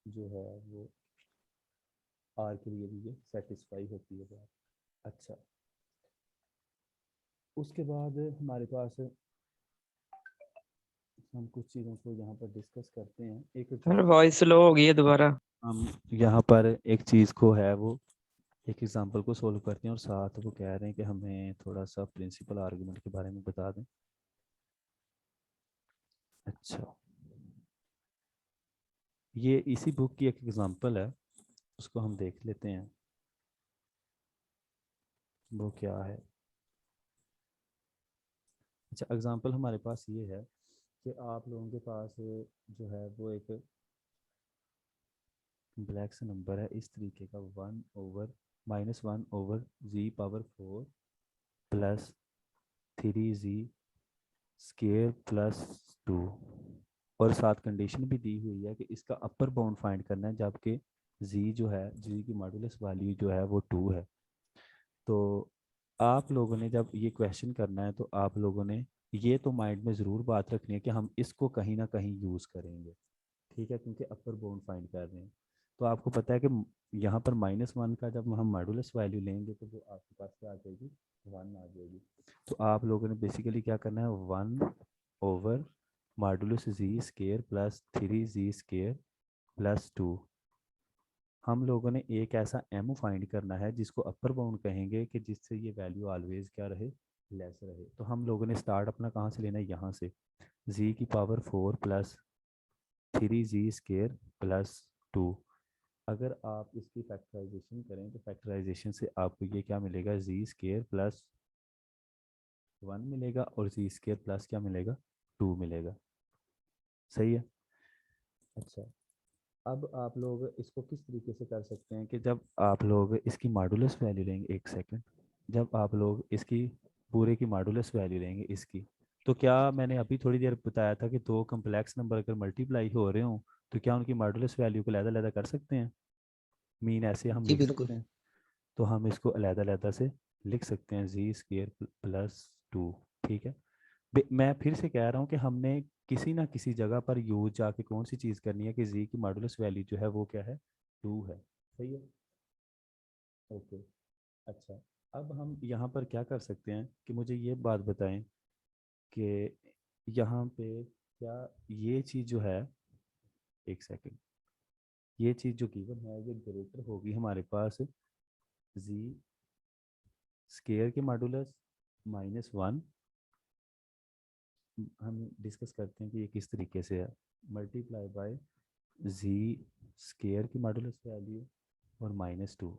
[SPEAKER 8] जो है वो आर के लिए भी ये सेटिस्फाई होती है बात। अच्छा, उसके बाद हमारे पास हम कुछ चीज़ों को यहाँ पर डिस्कस करते हैं। एक
[SPEAKER 7] सर वॉइस स्लो हो गई है दोबारा।
[SPEAKER 8] हम यहाँ पर एक चीज़ को है वो एक एग्जांपल को सोल्व करते हैं और साथ वो कह रहे हैं कि हमें थोड़ा सा प्रिंसिपल आर्गुमेंट के बारे में बता दें। अच्छा, ये इसी बुक की एक एग्जांपल है, उसको हम देख लेते हैं वो क्या है। अच्छा, एग्जांपल हमारे पास ये है कि आप लोगों के पास जो है वो एक कम्प्लेक्स नंबर है इस तरीके का, -1/(z⁴ प्लस 3z² और साथ कंडीशन भी दी हुई है कि इसका अपर बाउंड फाइंड करना है, जबकि z जो है, z की मॉड्यूलस वैल्यू जो है वो 2 है। तो आप लोगों ने जब ये क्वेश्चन करना है तो आप लोगों ने ये तो माइंड में ज़रूर बात रखनी है कि हम इसको कहीं ना कहीं यूज़ करेंगे, ठीक है, क्योंकि अपर बाउंड फाइंड कर रहे हैं। तो आपको पता है कि यहाँ पर -1 का जब हम मॉड्यूलस वैल्यू लेंगे तो वो आपके पास क्या आ जाएगी, 1 आ जाएगी। तो आप लोगों ने बेसिकली क्या करना है, 1 modulus z² plus 3z² plus 2। हम लोगों ने एक ऐसा m फाइंड करना है जिसको अपर बाउंड कहेंगे कि जिससे ये वैल्यू ऑलवेज क्या रहे, लेस रहे। तो हम लोगों ने स्टार्ट अपना कहाँ से लेना है, यहाँ से z की पावर 4 प्लस 3z² प्लस 2। अगर आप इसकी फैक्टराइजेशन करें तो फैक्टराइजेशन से आपको ये क्या मिलेगा, z² प्लस 1 मिलेगा और z² प्लस क्या मिलेगा, 2 मिलेगा। सही है। अच्छा, अब आप लोग इसको किस तरीके से कर सकते हैं कि जब आप लोग इसकी मॉडुलस वैल्यू लेंगे, एक सेकंड, जब आप लोग इसकी पूरे की मॉडुलस वैल्यू लेंगे इसकी, तो क्या मैंने अभी थोड़ी देर बताया था कि दो कम्प्लेक्स नंबर अगर मल्टीप्लाई हो रहे हों तो क्या उनकी मॉडुलस वैल्यू को अलग-अलग कर सकते हैं? मीन ऐसे हम
[SPEAKER 9] जी
[SPEAKER 8] लिख
[SPEAKER 9] बिल्कुल।
[SPEAKER 8] सकते हैं। तो हम इसको अलग-अलग से लिख सकते हैं जी स्क्वायर प्लस 2। ठीक है, मैं फिर से कह रहा हूँ कि हमने किसी ना किसी जगह पर यूज जाके कौन सी चीज़ करनी है कि जी की मॉडुलस वैल्यू जो है वो क्या है, 2 है। सही है, ओके। अच्छा, अब हम यहाँ पर क्या कर सकते हैं कि मुझे ये बात बताएं कि यहाँ पे क्या ये चीज़ जो है, एक सेकंड, ये चीज़ जो गिवन है ये ग्रेटर होगी हमारे पास जी स्केयर के मॉडुलस -1। हम डिस्कस करते हैं कि ये किस तरीके से है, मल्टीप्लाई बाय जी स्केयर की मॉडुलस वैल्यू और -2।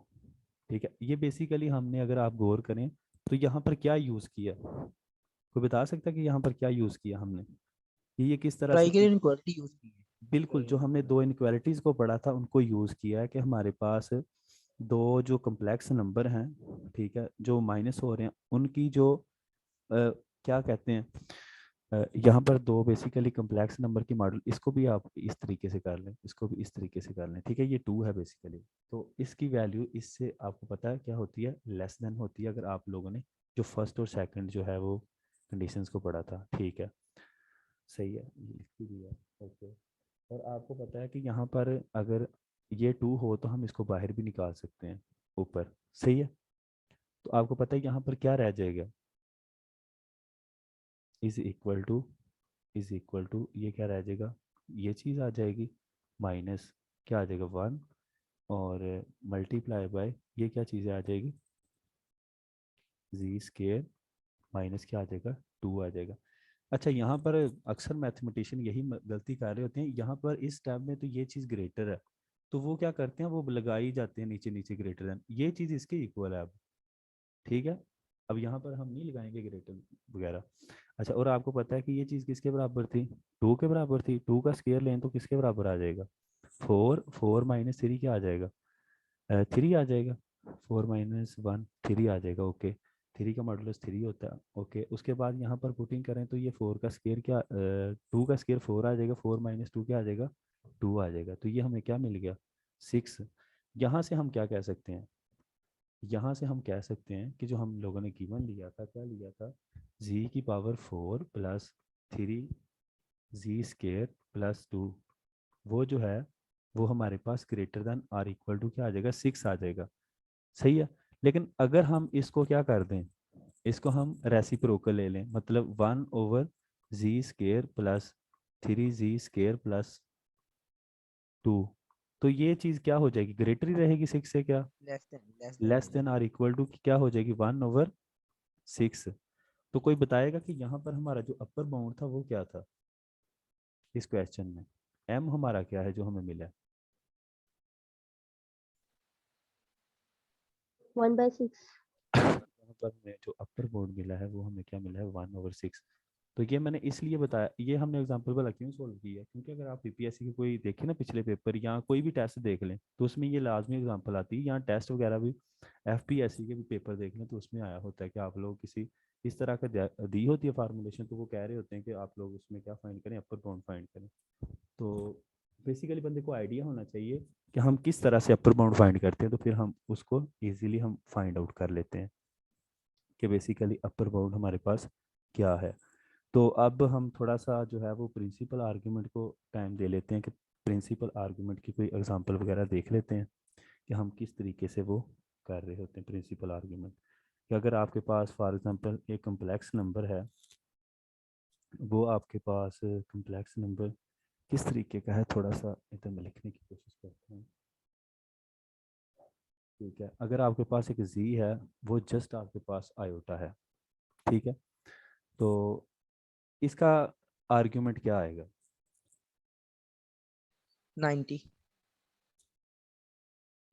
[SPEAKER 8] ठीक है, ये बेसिकली हमने, अगर आप गौर करें तो यहाँ पर क्या यूज़ किया, कोई बता सकता है कि यहाँ पर क्या यूज़ किया हमने, कि ये किस तरह से
[SPEAKER 9] ट्राई के लिए इनक्वालिटी यूज की है।
[SPEAKER 8] बिल्कुल, जो हमने दो इनक्वालिटीज़ को पढ़ा था उनको यूज़ किया है कि हमारे पास दो जो कम्प्लेक्स नंबर हैं, ठीक है, जो माइनस हो रहे हैं उनकी जो क्या कहते हैं, यहाँ पर दो बेसिकली कम्प्लेक्स नंबर की मॉडल, इसको भी आप इस तरीके से कर लें, इसको भी इस तरीके से कर लें। ठीक है, ये 2 है बेसिकली, तो इसकी वैल्यू इससे आपको पता है क्या होती है, लेस देन होती है, अगर आप लोगों ने जो फर्स्ट और सेकंड जो है वो कंडीशंस को पढ़ा था। ठीक है, सही है, ये इसकी भी है, ओके। और आपको पता है कि यहाँ पर अगर ये 2 हो तो हम इसको बाहर भी निकाल सकते हैं ऊपर। सही है, तो आपको पता है यहाँ पर क्या रह जाएगा, इज इक्वल टू ये क्या रह जाएगा, ये चीज़ आ जाएगी, माइनस क्या आ जाएगा 1, और मल्टीप्लाई बाय ये क्या चीज़ें आ जाएगी, जी स्केयर माइनस क्या आ जाएगा, 2 आ जाएगा। अच्छा, यहाँ पर अक्सर मैथमेटिशियन यही गलती कर रहे होते हैं, यहाँ पर इस स्टेप में तो ये चीज़ ग्रेटर है तो वो क्या करते हैं, वो लगाई जाते हैं नीचे नीचे ग्रेटर देन, ये चीज़ इसके इक्वल है अब। ठीक है, अब यहाँ पर हम नहीं लगाएंगे ग्रेटर वगैरह। अच्छा, और आपको पता है कि ये चीज़ किसके बराबर थी, 2 के बराबर थी, 2 का स्क्वायर लें तो किसके बराबर आ जाएगा, 4 माइनस 3 क्या आ जाएगा, 3 आ जाएगा, 4 माइनस 1 3 आ जाएगा, ओके। 3 का मॉडुलस 3 होता है, ओके। उसके बाद यहाँ पर पुटिंग करें तो ये 4 का स्क्वायर क्या, 2 का स्क्वायर 4 आ जाएगा, 4 माइनस 2 क्या आ जाएगा, 2 आ जाएगा, तो ये हमें क्या मिल गया, 6। यहाँ से हम क्या कह सकते हैं, यहाँ से हम कह सकते हैं कि जो हम लोगों ने गिवन लिया था, क्या लिया था, जी की power 4 plus 3 G square plus 2, वो जो है वो हमारे पास greater than are equal to क्या आ जाएगा, 6 आ जाएगा। सही है, लेकिन अगर हम इसको क्या कर दें, इसको हम रेसिप्रोकल ले लें, मतलब 1/जी स्केयर प्लस 3जी स्केयर प्लस 2, तो ये चीज़ क्या हो जाएगी, ग्रेटर ही रहेगी 6 से, क्या less than are equal to क्या हो जाएगी, 1/6। तो कोई बताएगा कि यहाँ पर हमारा जो अपर बाउंड था वो क्या था इस क्वेश्चन में, एम हमारा क्या है जो हमें मिला है,
[SPEAKER 3] 1/6।
[SPEAKER 8] यहाँ पर हमें जो अपर बाउंड मिला है वो हमें क्या मिला है, 1/6। तो ये मैंने इसलिए बताया, ये हमने एग्जाम्पल वाला क्यों सोल्व किया, क्योंकि अगर आप पीपीएससी के कोई देखें ना पिछले पेपर या कोई भी टेस्ट देख लें तो उसमें ये लाजमी एग्जाम्पल आती है, यहाँ टेस्ट वगैरह भी एफपीएससी के भी पेपर देख लें तो उसमें आया होता है कि आप लोग किसी इस तरह का दी होती है फार्मूलेशन, तो वो कह रहे होते हैं कि आप लोग उसमें क्या फाइंड करें, अपर बाउंड फाइंड करें। तो बेसिकली बंदे को आइडिया होना चाहिए कि हम किस तरह से अपर बाउंड फाइंड करते हैं, तो फिर हम उसको इजीली हम फाइंड आउट कर लेते हैं कि बेसिकली अपर बाउंड हमारे पास क्या है। तो अब हम थोड़ा सा जो है वो प्रिंसिपल आर्ग्यूमेंट को टाइम दे लेते हैं कि प्रिंसिपल आर्ग्यूमेंट की कोई एग्जांपल वगैरह देख लेते हैं कि हम किस तरीके से वो कर रहे होते हैं प्रिंसिपल आर्ग्यूमेंट। कि अगर आपके पास फॉर एग्जांपल एक कम्प्लेक्स नंबर है, वो आपके पास कम्प्लेक्स नंबर किस तरीके का है, थोड़ा सा इधर में लिखने की कोशिश करते हैं। ठीक है, अगर आपके पास एक जी है, वो जस्ट आपके पास आयोटा है, ठीक है, तो इसका आर्ग्यूमेंट क्या आएगा,
[SPEAKER 9] 90।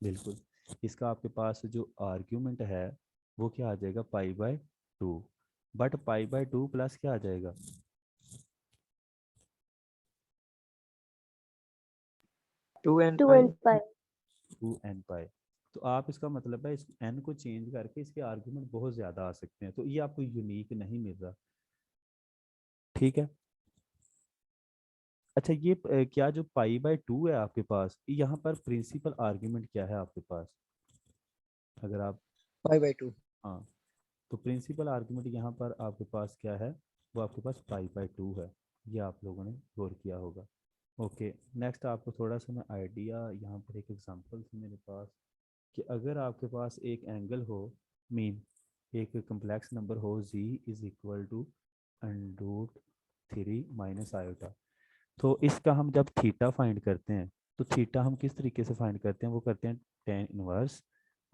[SPEAKER 8] बिल्कुल, इसका आपके पास जो आर्ग्यूमेंट है वो क्या आ जाएगा, π/2, बट π/2 प्लस क्या आ जाएगा,
[SPEAKER 7] 2 and
[SPEAKER 3] 2 and 5.
[SPEAKER 1] 2n पाई। तो आप इसका मतलब है इस n को चेंज करके इसके आर्गुमेंट बहुत ज़्यादा आ सकते हैं, तो ये आपको यूनिक नहीं मिल रहा। ठीक है। अच्छा ये क्या जो पाई बाय 2 है आपके पास, यहाँ पर प्रिंसिपल आर्ग्यूमेंट क्या है आपके पास? अगर आप
[SPEAKER 9] पाई बाय 2।
[SPEAKER 1] हाँ, तो प्रिंसिपल आर्ग्यूमेंट यहाँ पर आपके पास क्या है? वो आपके पास पाई बाय 2 है। ये आप लोगों ने गौर किया होगा। ओके, नेक्स्ट आपको थोड़ा सा मैं आइडिया, यहाँ पर एक एग्जांपल थी मेरे पास कि अगर आपके पास एक एंगल हो, मीन एक कम्प्लेक्स नंबर हो, z is equal to √3 minus iota, तो इसका हम जब थीटा फाइंड करते हैं तो थीटा हम किस तरीके से फाइंड करते हैं? वो करते हैं tan इनवर्स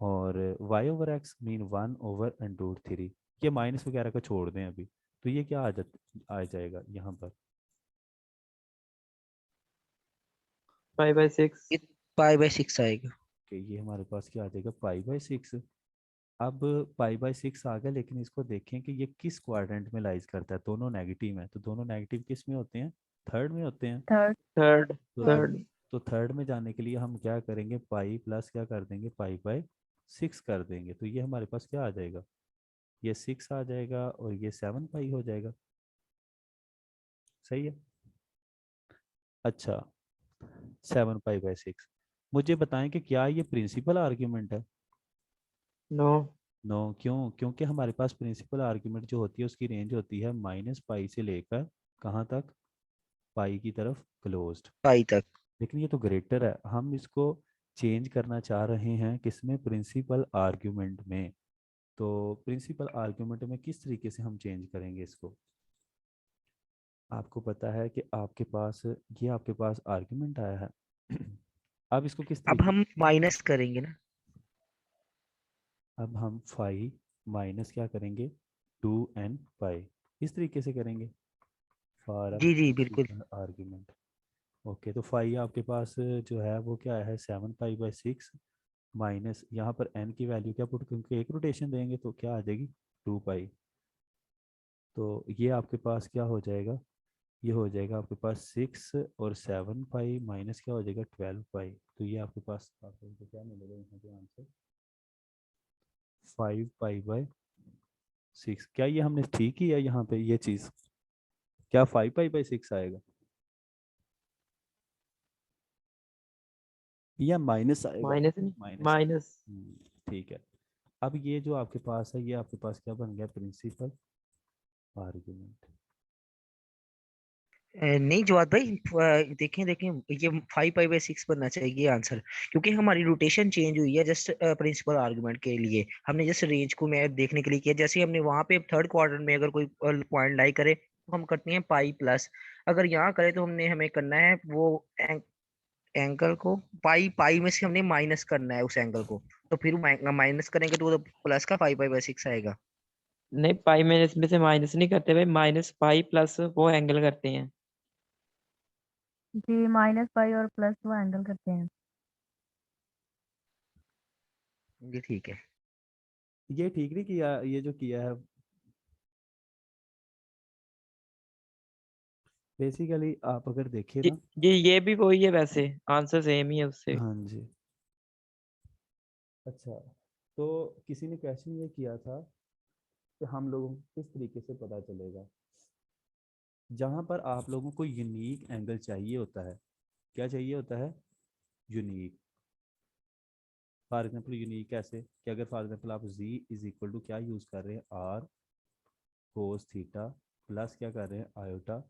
[SPEAKER 1] और y/x मीन 1/√3। ये माइनस वगैरह को छोड़ दें अभी, तो ये क्या आ जाएगा यहाँ पर?
[SPEAKER 7] π/6।
[SPEAKER 9] पाई बाय 6 आएगा।
[SPEAKER 1] कि ये हमारे पास क्या आ जाएगा? π/6। अब π/6 आ गया, लेकिन इसको देखें कि ये किस क्वाड्रेंट में लाइज करता है। दोनों नेगेटिव हैं, तो दोनों नेगेटिव किस में होते हैं? थर्ड में होते हैं।
[SPEAKER 11] थर्ड।
[SPEAKER 7] थर्ड।
[SPEAKER 1] तो
[SPEAKER 7] थर्ड।
[SPEAKER 1] तो थर्ड में जाने के लिए हम क्या करेंगे? पाई प्लस क्या कर देंगे? π/6 कर देंगे। तो ये हमारे पास क्या आ जाएगा? ये 6 आ जाएगा और ये 7 पाई हो जाएगा। सही है। अच्छा, 7 π/6। मुझे बताएं कि क्या ये प्रिंसिपल आर्ग्यूमेंट है?
[SPEAKER 7] नो।
[SPEAKER 1] नो। क्यों? क्योंकि हमारे पास प्रिंसिपल आर्ग्यूमेंट जो होती है उसकी रेंज होती है -पाई से लेकर कहाँ तक? पाई की तरफ क्लोज्ड।
[SPEAKER 9] पाई तक।
[SPEAKER 1] लेकिन ये तो ग्रेटर है, हम इसको चेंज करना चाह रहे हैं किसमें? प्रिंसिपल आर्ग्यूमेंट में। तो प्रिंसिपल आर्ग्यूमेंट में किस तरीके से हम चेंज करेंगे इसको? आपको पता है कि आपके पास ये आपके पास आर्ग्यूमेंट आया है। अब इसको किस
[SPEAKER 9] अब
[SPEAKER 1] तरीके?
[SPEAKER 9] हम माइनस करेंगे ना।
[SPEAKER 1] अब हम फाई माइनस क्या करेंगे? 2n पाई, इस तरीके से करेंगे फॉर
[SPEAKER 9] जी जी बिल्कुल।
[SPEAKER 1] आर्ग्यूमेंट। ओके, तो फाई आपके पास जो है वो क्या है? 7 π/6 माइनस यहाँ पर n की वैल्यू क्या पुट, क्योंकि एक रोटेशन देंगे तो क्या आ जाएगी? 2 पाई। तो ये आपके पास क्या हो जाएगा? ये हो जाएगा आपके पास 6 और 7 पाई माइनस क्या हो जाएगा? 12 पाई। तो ये आपके पास आप लोगों को क्या मिलेगा यहाँ पे आंसर? 5 π/6। क्या ये हमने ठीक ही है यहाँ पे ये चीज़? क्या 5 π/6 आएगा या माइनस आएगा?
[SPEAKER 7] माइनस नहीं,
[SPEAKER 1] माइनस।
[SPEAKER 7] माइनस।
[SPEAKER 1] ठीक है। अब ये जो आपके पास है ये आपके पास क्या बन गया? Principal argument.
[SPEAKER 9] नहीं जवाब भाई, देखें देखें, ये 5 पाई बाय 6 बनना चाहिए आंसर, क्योंकि हमारी रोटेशन चेंज हुई है जस्ट प्रिंसिपल आर्गुमेंट के लिए। हमने जस्ट रेंज को मैं देखने के लिए किया। जैसे हमने वहां पे थर्ड क्वाड्रेंट में अगर कोई पॉइंट लाई करे तो हम करते हैं पाई प्लस। अगर यहाँ करे तो हमें करना है वो एंगल को पाई पाई में से हमने माइनस करना है उस एंगल को। तो फिर माइनस करेंगे तो प्लस का 5 पाई बाय 6 आएगा।
[SPEAKER 7] नहीं, पाई माइनस में से माइनस नहीं करते भाई, माइनस पाई प्लस वो एंगल करते हैं।
[SPEAKER 11] जी माइनस पाई और प्लस वो एंगल करते हैं।
[SPEAKER 9] ये ठीक है।
[SPEAKER 1] ये ठीक नहीं किया, ये जो किया है बेसिकली आप अगर देखें ना।
[SPEAKER 7] ये भी वही है वैसे, आंसर सेम ही है उससे।
[SPEAKER 1] हाँ जी। अच्छा, तो किसी ने क्वेश्चन ये किया था कि हम लोगों को किस तरीके से पता चलेगा? जहाँ पर आप लोगों को यूनिक एंगल चाहिए होता है। क्या चाहिए होता है? यूनिक। फॉर एग्जांपल यूनिक कैसे कि अगर फॉर एग्जांपल आप z इज इक्वल टू क्या यूज़ कर रहे हैं? r कोस थीटा प्लस क्या कर रहे हैं? Iota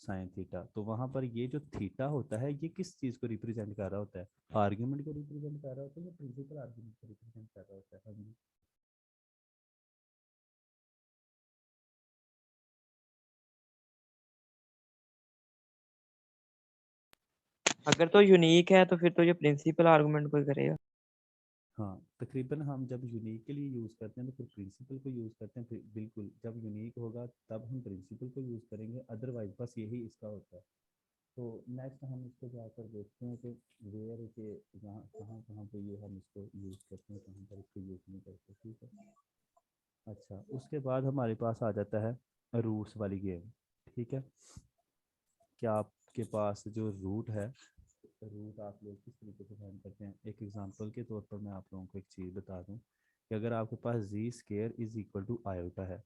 [SPEAKER 1] sine theta. तो वहाँ पर ये जो थीटा होता है ये किस चीज़ को रिप्रेजेंट कर रहा होता है? आर्ग्यूमेंट को रिप्रेजेंट कर रहा होता है या प्रिंसिपल आर्ग्यूमेंट को रिप्रेजेंट कर रहा होता है? हाँ जी।
[SPEAKER 7] अगर तो यूनिक है तो फिर तो ये प्रिंसिपल आर्गुमेंट को ही करेगा।
[SPEAKER 1] हाँ, तकरीबन हम जब यूनिक के लिए यूज़ करते हैं तो फिर प्रिंसिपल को यूज़ करते हैं। फिर बिल्कुल जब यूनिक होगा तब हम प्रिंसिपल को यूज़ करेंगे, अदरवाइज बस यही इसका होता है। तो नेक्स्ट हम इसको जाकर देखते हैं कि वेयर के यहाँ कहाँ कहाँ पे ये हम इसको यूज़ करते हैं, कहाँ पर इसको यूज़ नहीं करते। ठीक है। अच्छा, उसके बाद हमारे पास आ जाता है रूट्स वाली गेम। ठीक है। क्या आपके पास जो रूट है
[SPEAKER 8] रूट आप लोग किस तरीके से फाइंड करते हैं। एक एग्जांपल के तौर पर मैं आप लोगों को एक चीज़ बता दूं कि अगर आपके पास G square is equal to iota है,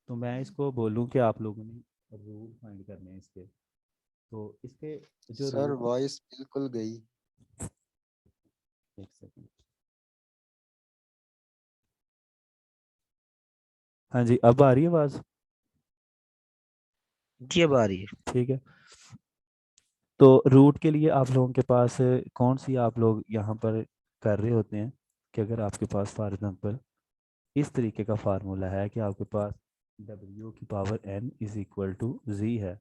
[SPEAKER 8] तो मैं इसको बोलूं कि आप लोगों ने रूट फाइंड करने हैं इसके, तो इसके जो
[SPEAKER 2] सर
[SPEAKER 8] रूट,
[SPEAKER 2] वॉइस बिल्कुल गई।
[SPEAKER 8] एक सेकंड, हाँ जी अब आ रही है आवाज़?
[SPEAKER 9] जी अब आ रही है।
[SPEAKER 8] ठीक है, तो रूट के लिए आप लोगों के पास कौन सी आप लोग यहाँ पर कर रहे होते हैं कि अगर आपके पास फॉर एग्जांपल इस तरीके का फार्मूला है कि आपके पास w की power n is equal to z है,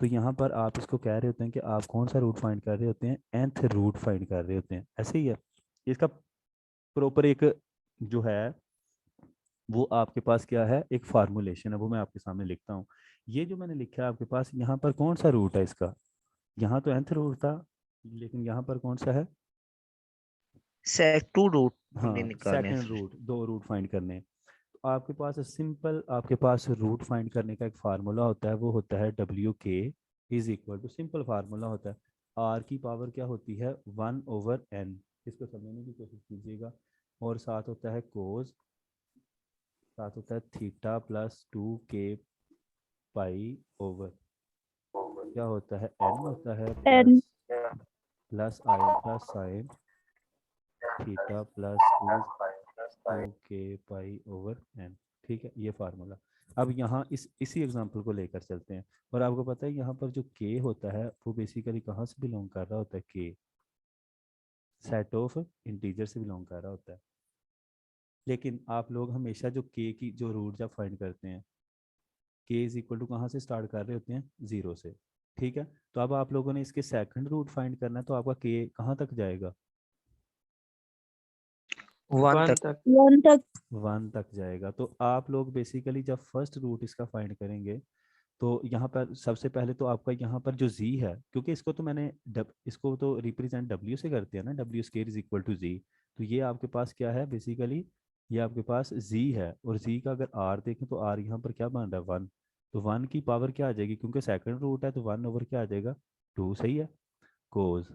[SPEAKER 8] तो यहाँ पर आप इसको कह रहे होते हैं कि आप कौन सा रूट फाइंड कर रहे होते हैं, nth रूट फाइंड कर रहे होते हैं, ऐसे ही है। इसका प्रॉपर एक जो है वो आपके पास क्या है, एक फार्मूलेशन है, वो मैं आपके सामने लिखता हूँ। ये जो मैंने लिखा है आपके पास, यहाँ पर कौन सा रूट है इसका, यहाँ तो nth रूट था, लेकिन यहाँ पर कौन सा है,
[SPEAKER 9] टू रूट हमने
[SPEAKER 8] हाँ
[SPEAKER 9] निकालने हैं
[SPEAKER 8] सेकंड
[SPEAKER 9] सर।
[SPEAKER 8] रूट, दो रूट फाइंड करने हैं। तो आपके पास सिंपल, आपके पास रूट फाइंड करने का एक फार्मूला होता है, वो होता है डब्ल्यू के is equal to, simple formula होता है, आर की पावर क्या होती है 1/n, इसको समझने की कोशिश कीजिएगा, और साथ होता है कोस, साथ होता है theta plus 2k pi over, क्या होता है n होता है
[SPEAKER 5] n
[SPEAKER 8] plus iota sine theta plus 2k pi over n। ठीक है, ये फार्मूला। अब यहाँ इसी एग्जांपल को लेकर चलते हैं, और आपको पता है यहाँ पर जो k होता है वो बेसिकली कहाँ से बिलोंग कर रहा होता है, k सेट ऑफ इंटीजर से बिलोंग कर रहा होता है। लेकिन आप लोग हमेशा जो k की जो रूट जब फाइंड करते हैं, k इज इक्वल टू कहाँ से स्टार्ट कर रहे होते हैं, 0 से। ठीक है, तो अब आप लोगों ने इसके सेकंड रूट फाइंड करना है, तो आपका k कहाँ तक जाएगा,
[SPEAKER 9] 1 तक।
[SPEAKER 5] 1 तक
[SPEAKER 8] 1 तक जाएगा। तो आप लोग बेसिकली जब फर्स्ट रूट इसका फाइंड करेंगे, तो यहाँ पर सबसे पहले तो आपका यहाँ पर जो z है, क्योंकि इसको तो मैंने इसको तो रिप्रेजेंट w से करते हैं ना, w square is equal to z, तो ये आपके पास क्या है बेसिकली, ये आपके पास z है, और z का अगर r देखें तो r यहाँ पर क्या बन रहा है 1, तो 1 की पावर क्या आ जाएगी, क्योंकि सेकंड रूट है तो 1 ओवर क्या आ जाएगा 2, सही है, कोस।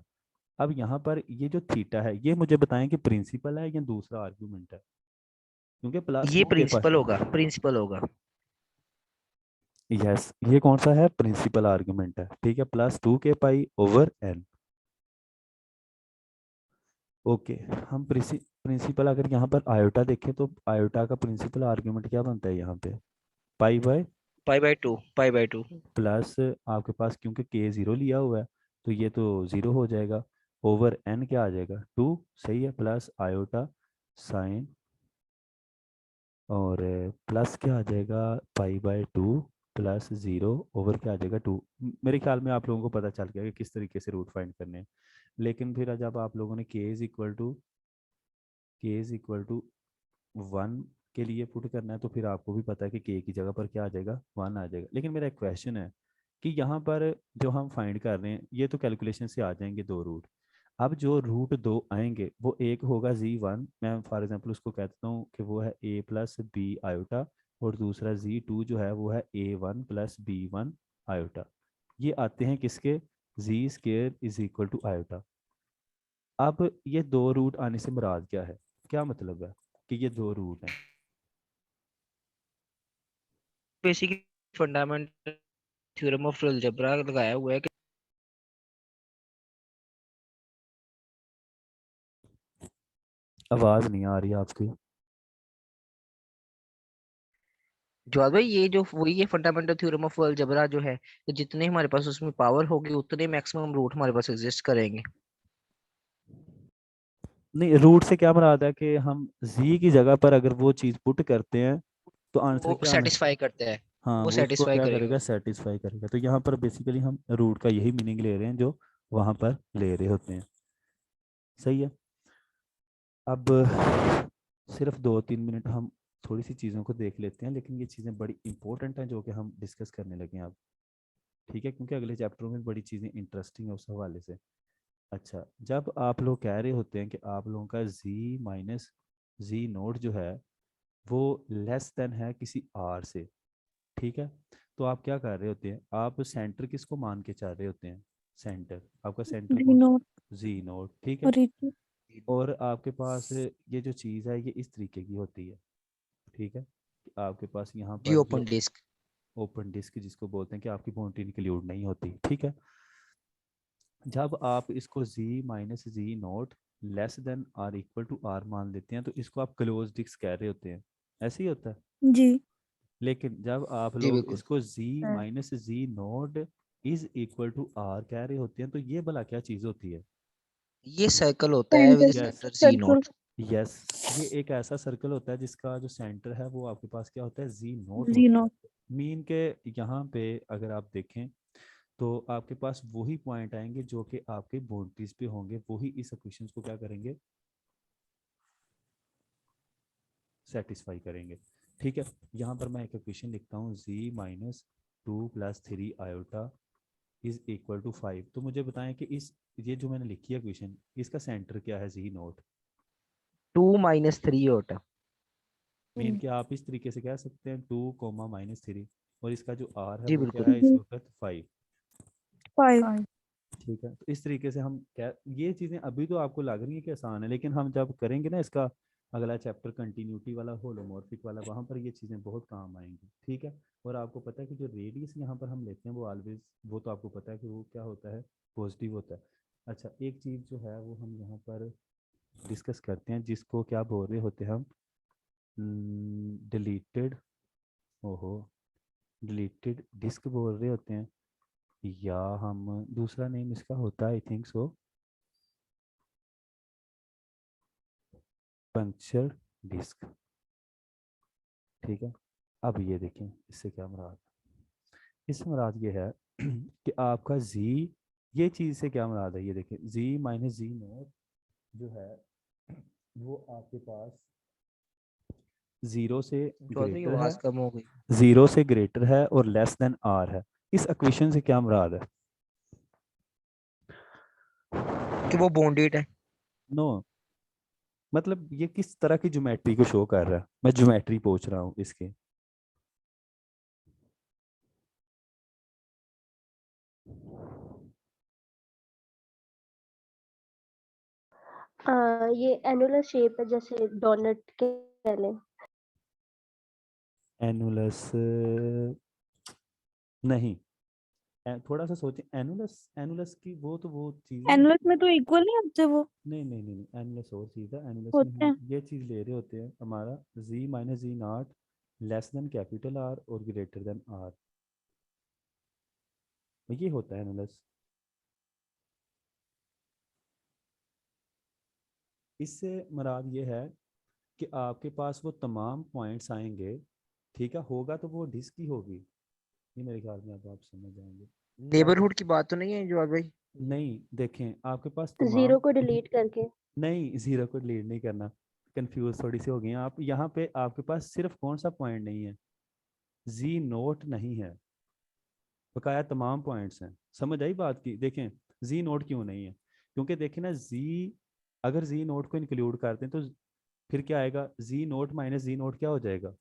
[SPEAKER 8] अब यहाँ पर ये जो थीटा है, ये मुझे बताएं कि प्रिंसिपल है या दूसरा आर्गुमेंट है, क्योंकि प्लस
[SPEAKER 9] ये
[SPEAKER 8] 2 के पास,
[SPEAKER 9] प्रिंसिपल होगा, प्रिंसिपल होगा।
[SPEAKER 8] यस ये कौन सा है, प्रिंसिपल आर्गुमेंट है, ठीक है, plus 2k pi over n। Okay, हम प्रिंसिपल अगर यहाँ पर आयोटा देखें, तो आयोटा का प्रिंसिपल आर्गुमेंट क्या बनता है यहाँ पे, pi by
[SPEAKER 9] pi by two.
[SPEAKER 8] Plus आपके पास क्योंकि k 0 लिया हुआ है, तो ये तो 0 हो जाएगा, ओवर n क्या आ जाएगा 2, सही है, प्लस आयोटा साइन, और प्लस क्या आ जाएगा पाई बाय 2 प्लस 0 ओवर क्या आ जाएगा 2। मेरे ख्याल में आप लोगों को पता चल गया कि किस तरीके से रूट फाइंड करने हैं। लेकिन फिर जब आप लोगों ने k इज इक्वल टू 1 के लिए पुट करना है, तो फिर आपको भी पता है कि k की जगह पर क्या आ जाएगा 1 आ जाएगा। लेकिन मेरा एक क्वेश्चन है कि यहाँ पर जो हम फाइंड कर रहे हैं, ये तो कैलकुलेशन से आ जाएंगे दो रूट, अब जो रूट दो आएंगे वो एक होगा z1, मैं फॉर एग्जांपल उसको कहता हूँ कि वो है a प्लस बी आयोटा, और दूसरा z2 जो है वो है a1 प्लस b1 आयोटा। ये आते हैं किसके, z square is equal to iota. अब ये दो रूट आने से मुराद क्या है, क्या मतलब है कि ये दो रूट हैं,
[SPEAKER 9] basically fundamental theorem of algebra लगाया हुआ है कि
[SPEAKER 8] आवाज़ नहीं आ रही आपकी।
[SPEAKER 9] जवाब भाई, ये जो वही है फंडामेंटल थ्योरम ऑफ अलजेब्रा जो है, कि जितने हमारे पास उसमें पावर होगी उतने मैक्सिमम रूट हमारे पास एग्जिस्ट करेंगे।
[SPEAKER 8] नहीं, रूट से क्या मुराद है कि हम z की जगह पर अगर वो चीज़ पुट करते हैं तो आंसर
[SPEAKER 9] वो
[SPEAKER 8] क्या आना,
[SPEAKER 9] सेटिस्फाई करता है,
[SPEAKER 8] हाँ
[SPEAKER 9] वो
[SPEAKER 8] वो उसको
[SPEAKER 9] सेटिस्फाई
[SPEAKER 8] क्या
[SPEAKER 9] करेगा।
[SPEAKER 8] करेगा, सेटिस्फाई करेगा। तो यहाँ पर बेसिकली हम रूट का यही मीनिंग ले रहे हैं जो वहाँ पर ले रहे होते हैं, सही है। अब सिर्फ 2-3 मिनट हम थोड़ी सी चीज़ों को देख लेते हैं, लेकिन ये चीज़ें बड़ी इंपॉर्टेंट हैं जो कि हम डिस्कस करने लगे हैं अब, ठीक है, क्योंकि अगले चैप्टर में बड़ी चीज़ें इंटरेस्टिंग है उस हवाले से। अच्छा, जब आप लोग कह रहे होते हैं कि आप लोगों का z माइनस z नोट जो है वो लेस देन है किसी r से, ठीक है, तो आप क्या कर रहे होते हैं, आप सेंटर किसको मान के चल रहे होते हैं, सेंटर आपका सेंटर
[SPEAKER 5] d
[SPEAKER 8] कौन,
[SPEAKER 5] नॉट
[SPEAKER 8] जी नोट, ठीक है।
[SPEAKER 5] और ये
[SPEAKER 8] और आपके पास ये जो चीज़ है ये इस तरीके की होती है, ठीक है। कि आपके पास यहाँ
[SPEAKER 9] जी
[SPEAKER 8] पर
[SPEAKER 9] ओपन
[SPEAKER 8] जो
[SPEAKER 9] डिस्क।
[SPEAKER 8] ओपन डिस्क जिसको बोलते हैं कि आपकी बाउंड्री इंक्लूड नहीं होती, ठीक है। जब आप इसको z minus z naught less than are equal to r मान लेते हैं तो इसको आप क्लोज डिस्क कह रहे होते हैं, ऐसे ही होता है।
[SPEAKER 5] जी
[SPEAKER 8] लेकिन जब आप
[SPEAKER 9] जी
[SPEAKER 8] लोग
[SPEAKER 9] बिल्कुल।
[SPEAKER 8] इसको z
[SPEAKER 11] हाँ।
[SPEAKER 8] Minus z naught is equal to r कह रहे होते हैं तो ये भला क्या चीज़ होती है?
[SPEAKER 9] ये सर्कल होता है with
[SPEAKER 5] centre
[SPEAKER 8] yes,
[SPEAKER 9] centre z
[SPEAKER 5] circle
[SPEAKER 9] naught.
[SPEAKER 8] Yes, ये एक ऐसा सर्कल होता है जिसका जो सेंटर है वो आपके पास क्या होता है, जी नोट
[SPEAKER 5] जी
[SPEAKER 8] होता है।
[SPEAKER 5] नोट
[SPEAKER 8] मीन के यहाँ पे अगर आप देखें तो आपके पास वही पॉइंट आएंगे जो कि आपके बाउंड्रीज पे होंगे, वही इस इक्वेशंस को क्या करेंगे, सेटिस्फाई करेंगे, ठीक है। यहाँ पर मैं एक इक्वेशन लिखता हूँ z माइनस 2 + 3 आयोटा इज इक्वल टू 5। तो मुझे बताएं कि इस ये जो मैंने लिखी है इक्वेशन इसका सेंटर क्या है, जी नोट।
[SPEAKER 9] 2 - 3 होता।
[SPEAKER 8] मीन कि आप इस तरीके से कह सकते हैं 2, -3 और इसका जो r है
[SPEAKER 9] जी
[SPEAKER 8] वो क्या
[SPEAKER 9] बिल्कुल।
[SPEAKER 8] है इस वक्त 5,
[SPEAKER 5] 5
[SPEAKER 11] 5
[SPEAKER 8] ठीक है। तो इस तरीके से हम क्या, ये चीज़ें अभी तो आपको लग रही है कि आसान है, लेकिन हम जब करेंगे ना इसका अगला चैप्टर कंटिन्यूटी वाला होलोमॉर्फिक वाला, वहाँ पर ये चीज़ें बहुत काम आएंगी, ठीक है। और आपको पता है कि जो रेडियस यहाँ पर हम लेते हैं वो ऑलवेज, वो तो आपको पता है कि वो क्या होता है, पॉजिटिव होता है। अच्छा, एक चीज़ जो है वो हम यहाँ पर डिस्कस करते हैं जिसको क्या बोल रहे होते हैं हम, डिलीटेड, ओहो, डिलीटेड डिस्क बोल रहे होते हैं, या हम दूसरा नेम इसका होता है I think so puncture disc, ठीक है। अब ये देखें इससे क्या मुराद, इससे मुराद ये है कि आपका z, ये चीज़ से क्या मुराद है, ये देखें z माइनस जी नोट जो है वो आपके पास जीरो से
[SPEAKER 9] चौधरी
[SPEAKER 8] ग्रेटर है,
[SPEAKER 9] आवाज कम हो गई।
[SPEAKER 8] जीरो से ग्रेटर है और लेस देन r है। इस इक्वेशन से क्या मुराद है?
[SPEAKER 9] कि वो बॉन्डेड है।
[SPEAKER 8] नो, मतलब ये किस तरह की ज्योमेट्री को शो कर रहा है, मैं ज्योमेट्री पूछ रहा हूँ इसके।
[SPEAKER 3] ये एनुलर शेप है, जैसे डोनट के कह लें।
[SPEAKER 8] एनुलस नहीं, थोड़ा सा सोचें, एनुलस, एनुलस की वो चीज़ नहीं
[SPEAKER 5] एनुलस
[SPEAKER 8] होती।
[SPEAKER 5] में तो इक्वल नहीं होते वो
[SPEAKER 8] नहीं, एनुलस और चीज़ है। एनुलस में
[SPEAKER 5] होते
[SPEAKER 8] हम
[SPEAKER 5] हैं।
[SPEAKER 8] ये चीज़ ले रहे होते हैं, हमारा z minus z naught less than capital R और ग्रेटर देन R, ये होता है एनुलस। इससे मुराद ये है कि आपके पास वो तमाम पॉइंट्स आएंगे, ठीक है, होगा तो वो डिस्क ही होगी, ये मेरे ख्याल में अब आप समझ जाएंगे कि आप,
[SPEAKER 9] नेबरहुड की बात तो नहीं है जवाब भाई?
[SPEAKER 8] नहीं देखें आपके पास
[SPEAKER 3] जीरो
[SPEAKER 8] तमाम,
[SPEAKER 3] को डिलीट करके।
[SPEAKER 8] नहीं जीरो को लीड नहीं करना, कंफ्यूज थोड़ी सी हो गई हैं आप। यहाँ पे आपके पास सिर्फ कौन सा पॉइंट नहीं है, जी नोट नहीं है, बकाया तमाम पॉइंट्स हैं। समझ आई बात की? देखें जी नोट क्यों नहीं है, क्योंकि देखें ना जी, अगर जी नोट को इंक्लूड करते हैं तो फिर क्या आएगा, जी नोट माइनस जी नोट क्या हो जाएगा,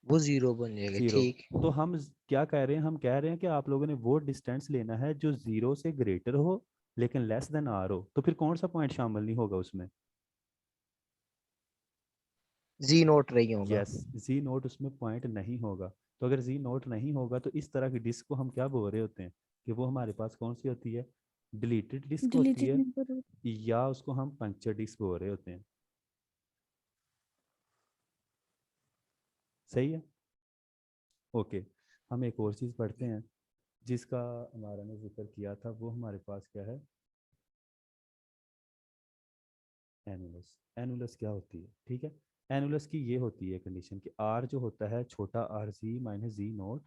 [SPEAKER 9] वो जीरो बन जाएगा,
[SPEAKER 8] जीरो।
[SPEAKER 9] ठीक।
[SPEAKER 8] तो हम क्या कह रहे हैं, हम कह रहे हैं कि आप लोगों ने वो डिस्टेंस लेना है जो जीरो से ग्रेटर हो लेकिन लेस देन आर हो, तो फिर कौन सा पॉइंट शामिल नहीं होगा उसमें?
[SPEAKER 9] जी नोट रही होगा।
[SPEAKER 8] यस, जी नोट उसमें पॉइंट नहीं होगा। तो अगर जी नोट नहीं होगा तो इस तरह की डिस्क को हम क्या बोल रहे होते हैं कि वो हमारे पास कौन सी होती है, डिलीटेड डिस्क होती
[SPEAKER 5] डिलीटेड
[SPEAKER 8] है,
[SPEAKER 5] नंबर
[SPEAKER 8] या उसको हम पंक्चर डिस्क बोल रहे होते हैं। सही है, ओके। हम एक और चीज़ पढ़ते हैं जिसका हमारा ने जिक्र किया था, वो हमारे पास क्या है, एनुलस। एनुलस क्या होती है, ठीक है। एनुलस की ये होती है कंडीशन कि आर जो होता है छोटा r z minus z naught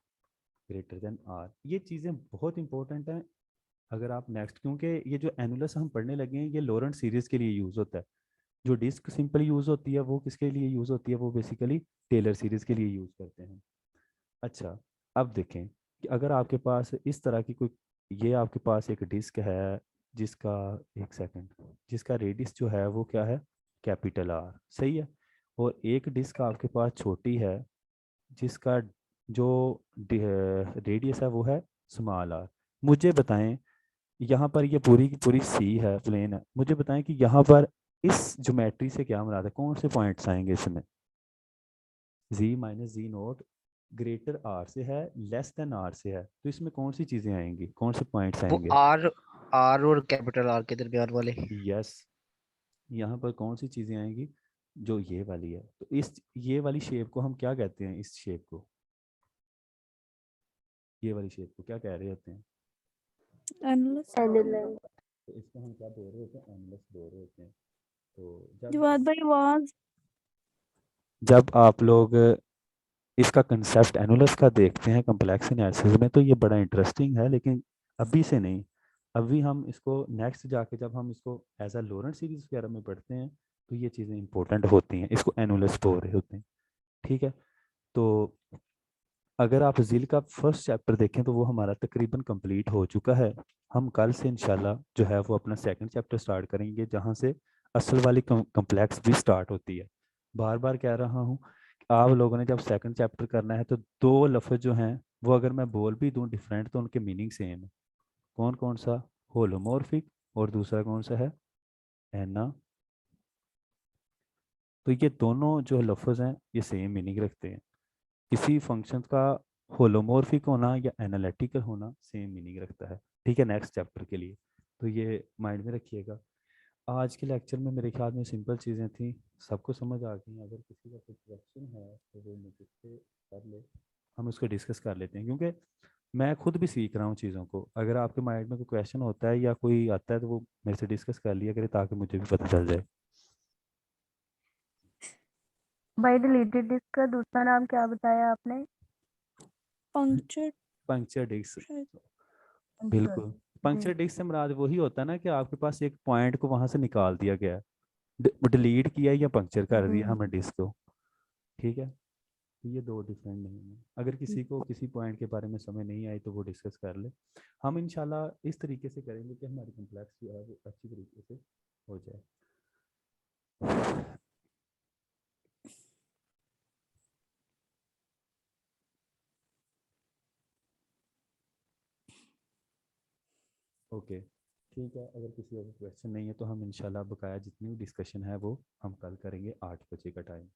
[SPEAKER 8] greater than r. ये चीज़ें बहुत इंपॉर्टेंट हैं अगर आप नेक्स्ट, क्योंकि ये जो एनुलस हम पढ़ने लगे हैं ये लॉरेंट सीरीज के लिए यूज़ होता है। जो डिस्क सिंपल यूज़ होती है वो किसके लिए यूज़ होती है, वो बेसिकली टेलर सीरीज के लिए यूज़ करते हैं। अच्छा, अब देखें कि अगर आपके पास इस तरह की कोई, ये आपके पास एक डिस्क है जिसका, एक सेकंड, जिसका रेडियस जो है वो क्या है, कैपिटल आर, सही है। और एक डिस्क आपके पास छोटी है जिसका जो रेडियस है वो है स्मॉल आर। मुझे बताएं यहाँ पर ये पूरी की पूरी सी है, प्लेन है। मुझे बताएं कि यहाँ पर इस ज्योमेट्री से क्या मुराद है, कौन से पॉइंट्स आएंगे इसमें? z minus z naught greater r से है, लेस देन आर से है, तो इसमें कौन सी चीजें आएंगी, कौन से पॉइंट्स
[SPEAKER 9] वो
[SPEAKER 8] आएंगे?
[SPEAKER 9] आर आर और कैपिटल आर के दरमियान वाले।
[SPEAKER 8] यस, यहाँ पर कौन सी चीजें आएंगी? जो ये वाली है। तो इस ये वाली शेप को हम क्या कहते हैं? इस शेप को, ये वाली शेप को क्या कह रहे होते हैं?
[SPEAKER 5] Analyst
[SPEAKER 3] annular.
[SPEAKER 8] तो इसको हम क्या बोल रहे होते हैं? एनालिस बोल रहे होते हैं। तो
[SPEAKER 5] जवाद भाई आवाज
[SPEAKER 8] जब आप लोग इसका कंसेप्ट एनुलस का देखते हैं कम्प्लेक्स एनालिसिस में, तो ये बड़ा इंटरेस्टिंग है, लेकिन अभी से नहीं। अभी हम इसको नेक्स्ट जाके जब हम इसको एज अ लोरेंट सीरीज वगैरह में पढ़ते हैं तो ये चीज़ें इंपॉर्टेंट होती हैं, इसको एनुलस बोल रहे होते हैं। ठीक है, तो अगर आप जिल का फर्स्ट चैप्टर देखें तो वो हमारा तकरीबन कंप्लीट हो चुका है। हम कल से इंशाल्लाह जो है वो अपना सेकंड चैप्टर स्टार्ट करेंगे, जहाँ से असल वाली कम्प्लेक्स भी स्टार्ट होती है। बार बार कह रहा हूँ कि आप लोगों ने जब सेकंड चैप्टर करना है तो दो लफ्ज़ जो हैं वो अगर मैं बोल भी दूँ डिफरेंट तो उनके मीनिंग सेम है। कौन कौन सा? होलोमॉर्फिक, और दूसरा कौन सा है? एना। तो ये दोनों जो लफ्ज़ हैं ये सेम मीनिंग रखते हैं। किसी फंक्शन का होलोमॉर्फिक होना या एनालिटिकल होना सेम मीनिंग रखता है। ठीक है, नेक्स्ट चैप्टर के लिए तो ये माइंड में रखिएगा। आज के लेक्चर में मेरे ख्याल में सिंपल चीज़ें थी, सबको समझ आ गई। अगर किसी का कोई क्वेश्चन है तो वो मुझसे कर ले, हम उसको डिस्कस कर लेते हैं, क्योंकि मैं खुद भी सीख रहा हूँ चीज़ों को। अगर आपके माइंड में कोई क्वेश्चन होता है या कोई आता है तो वो मेरे से डिस्कस कर लिया करें, ताकि मुझे भी पता चल जाए।
[SPEAKER 11] भाई डिलीटेड डिस्क का दूसरा नाम क्या बताया आपने?
[SPEAKER 5] Puncture
[SPEAKER 8] puncture disc,
[SPEAKER 11] puncture.
[SPEAKER 8] बिल्कुल।
[SPEAKER 11] जी
[SPEAKER 8] पंक्चर डिस्क से मुराद वही होता है ना कि आपके पास एक पॉइंट को वहां से निकाल दिया गया है, डिलीट किया या पंक्चर कर दिया हमने डिस्क को। ठीक है, तो ये दो डिफरेंट नहीं है। अगर किसी को किसी पॉइंट के बारे में समझ नहीं आई तो वो डिस्कस कर ले। हम इंशाल्लाह इस तरीके से करेंगे कि हमारी कम्प्लेक्स जो है वो अच्छी तरीके से हो जाए। ओके, ठीक है। अगर किसी और क्वेश्चन नहीं है तो हम इंशाल्लाह बकाया जितनी भी डिस्कशन है वो हम कल करेंगे 8 बजे का टाइम।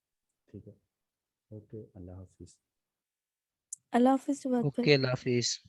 [SPEAKER 8] ठीक है, ओके, अल्लाह हाफिज़।
[SPEAKER 5] अल्लाह हाफिज जवाद भाई।
[SPEAKER 9] ओके, अल्लाह हाफिज।